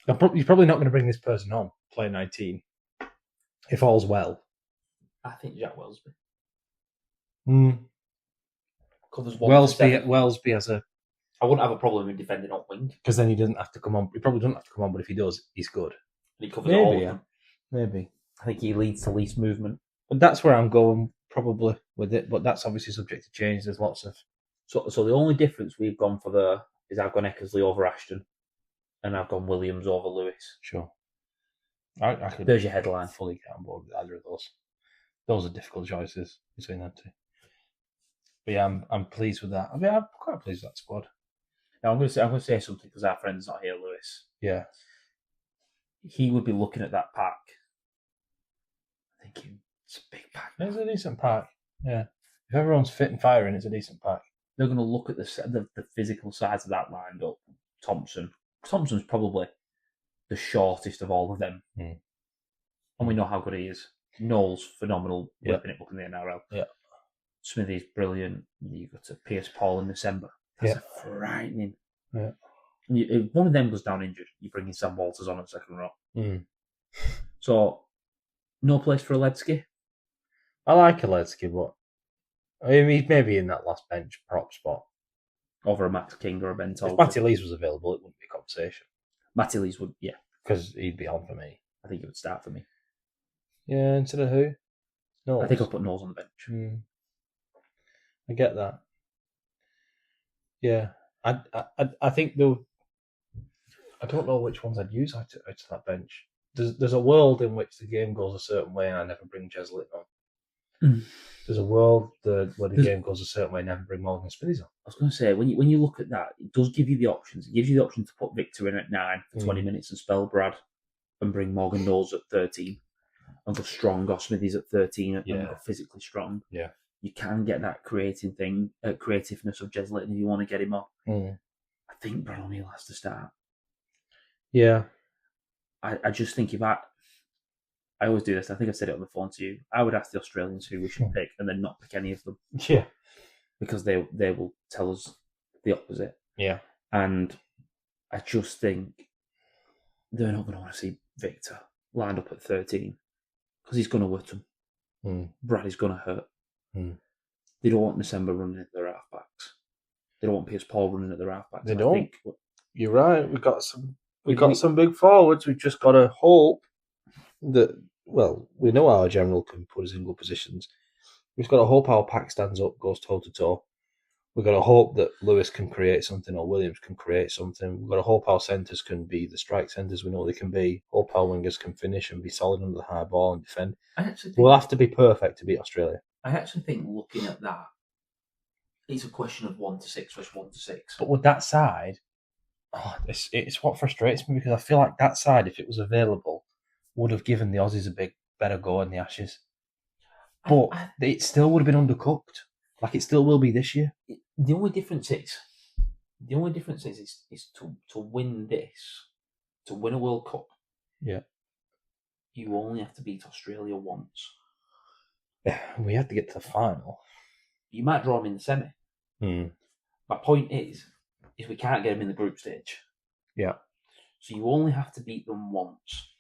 You're probably not going to bring this person on, play 19, if all's well. I think Jack Wellesby. Covers Wellesby as a... I wouldn't have a problem in defending on wing. Because then he doesn't have to come on. He probably doesn't have to come on, but if he does, he's good. And he covers all of them. Maybe. I think he leads to least movement. But that's where I'm going, probably, with it. But that's obviously subject to change. There's lots of... So the only difference we've gone for there is I've gone Eckersley over Ashton, and I've gone Williams over Lewis. Sure. I could There's your headline. Fully get on board with either of those. Those are difficult choices between them two. But yeah, I'm pleased with that. I mean, I'm quite pleased with that squad. Now I'm going to say something because our friend's not here, Lewis. Yeah. He would be looking at that pack, thinking it's a big pack. It's a decent pack. Yeah. If everyone's fit and firing, it's a decent pack. They're going to look at the physical sides of that lined up. Thompson's probably the shortest of all of them. And we know how good he is. Knowles, phenomenal, whipping it up in the NRL. Yeah. Smithy's brilliant. You got to Pierce Paul in December. That's frightening. Yeah. If one of them goes down injured, you bring in Sam Walters on at second row. So, no place for Oledsky? I like Oledsky, but I mean, he's maybe in that last bench prop spot. Over a Max King or a Ben Tolton. If Matty Lees was available, it wouldn't be a conversation. Matty Lees would, yeah. Because he'd be on for me. I think he would start for me. Yeah, instead of who? No. I think I'll put Knowles on the bench. I get that. Yeah. I think though, I don't know which ones I'd use out of that bench. There's a world in which the game goes a certain way and I never bring Jeslett on. There's a world where the game goes a certain way and never bring Morgan Spinneys on. I was going to say, when you look at that, it does give you the options. It gives you the option to put Victor in at 9 for 20 minutes and spell Brad and bring Morgan Knowles at 13 and go strong, or Smithies at 13 and go physically strong. Yeah. You can get that creativeness of Jeslett if you want to get him on. I think Brad O'Neill has to start. Yeah. I just think I always do this. I think I said it on the phone to you. I would ask the Australians who we should pick and then not pick any of them. Yeah. Because they will tell us the opposite. Yeah. And I just think they're not going to want to see Victor lined up at 13 because he's going to hurt them. Brad is going to hurt. They don't want December running at their halfbacks. They don't want Pierce Paul running at their halfbacks. They don't. You're right. We've got some big forwards. We've just got to hope that, well, we know our general can put us in good positions. We've got to hope our pack stands up, goes toe to toe. We've got to hope that Lewis can create something or Williams can create something. We've got to hope our centres can be the strike centres we know they can be. Hope our wingers can finish and be solid under the high ball and defend. We'll have to be perfect to beat Australia. I actually think looking at that, it's a question of 1 to 6 versus 1 to 6. But with that side, it's what frustrates me because I feel like that side, if it was available, would have given the Aussies a better go in the Ashes. But it still would have been undercooked, like it still will be this year. The only difference is to win this, to win a World Cup. Yeah, you only have to beat Australia once. Yeah, we had to get to the final. You might draw them in the semi. My point is we can't get them in the group stage. Yeah. So you only have to beat them once.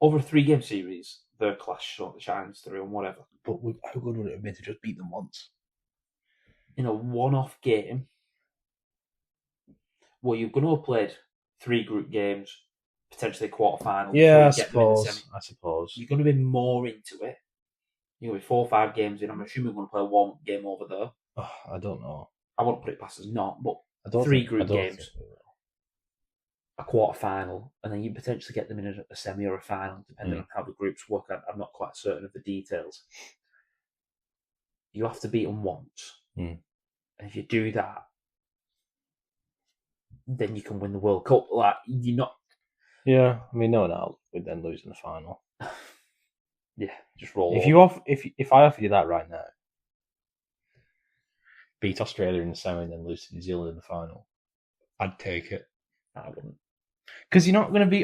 Over a 3-game series, their clash sort of shines through and whatever. But how good would it have been to just beat them once? In a one-off game, where you're going to have played 3 group games, potentially a quarter-final. Yeah, I suppose. You're going to be more into it. You're going to be 4 or 5 games in. I'm assuming we're going to play 1 game over there. Oh, I don't know. I won't put it past us not, but 3 group games, a quarter-final, and then you potentially get them in a semi or a final, depending on how the groups work. I'm not quite certain of the details. You have to beat them once. And if you do that, then you can win the World Cup. Like, you're not... Yeah, I mean, no doubt we'd then lose in the final. Yeah, just roll. If I offer you that right now, beat Australia in the semi and then lose to New Zealand in the final, I'd take it. I wouldn't. Because you're not going to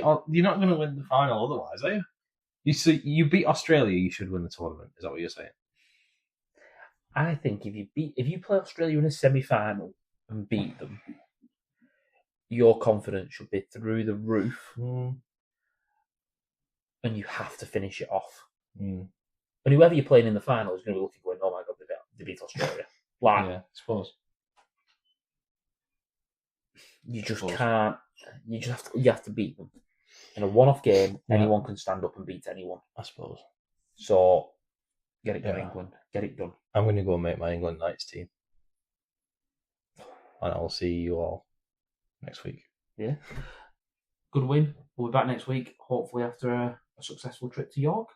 win the final otherwise, are you? You beat Australia, you should win the tournament. Is that what you're saying? I think if you play Australia in a semi-final and beat them, your confidence should be through the roof, and you have to finish it off. And whoever you're playing in the final is going to be looking, going, "Oh my god, they beat Australia!" Like, yeah, I suppose you just can't. You have to beat them in a one-off game. Yeah. Anyone can stand up and beat anyone, I suppose. So get it done, England. Get it done. I'm going to go and make my England Knights team, and I'll see you all next week. Yeah, good win. We'll be back next week, hopefully after a successful trip to York.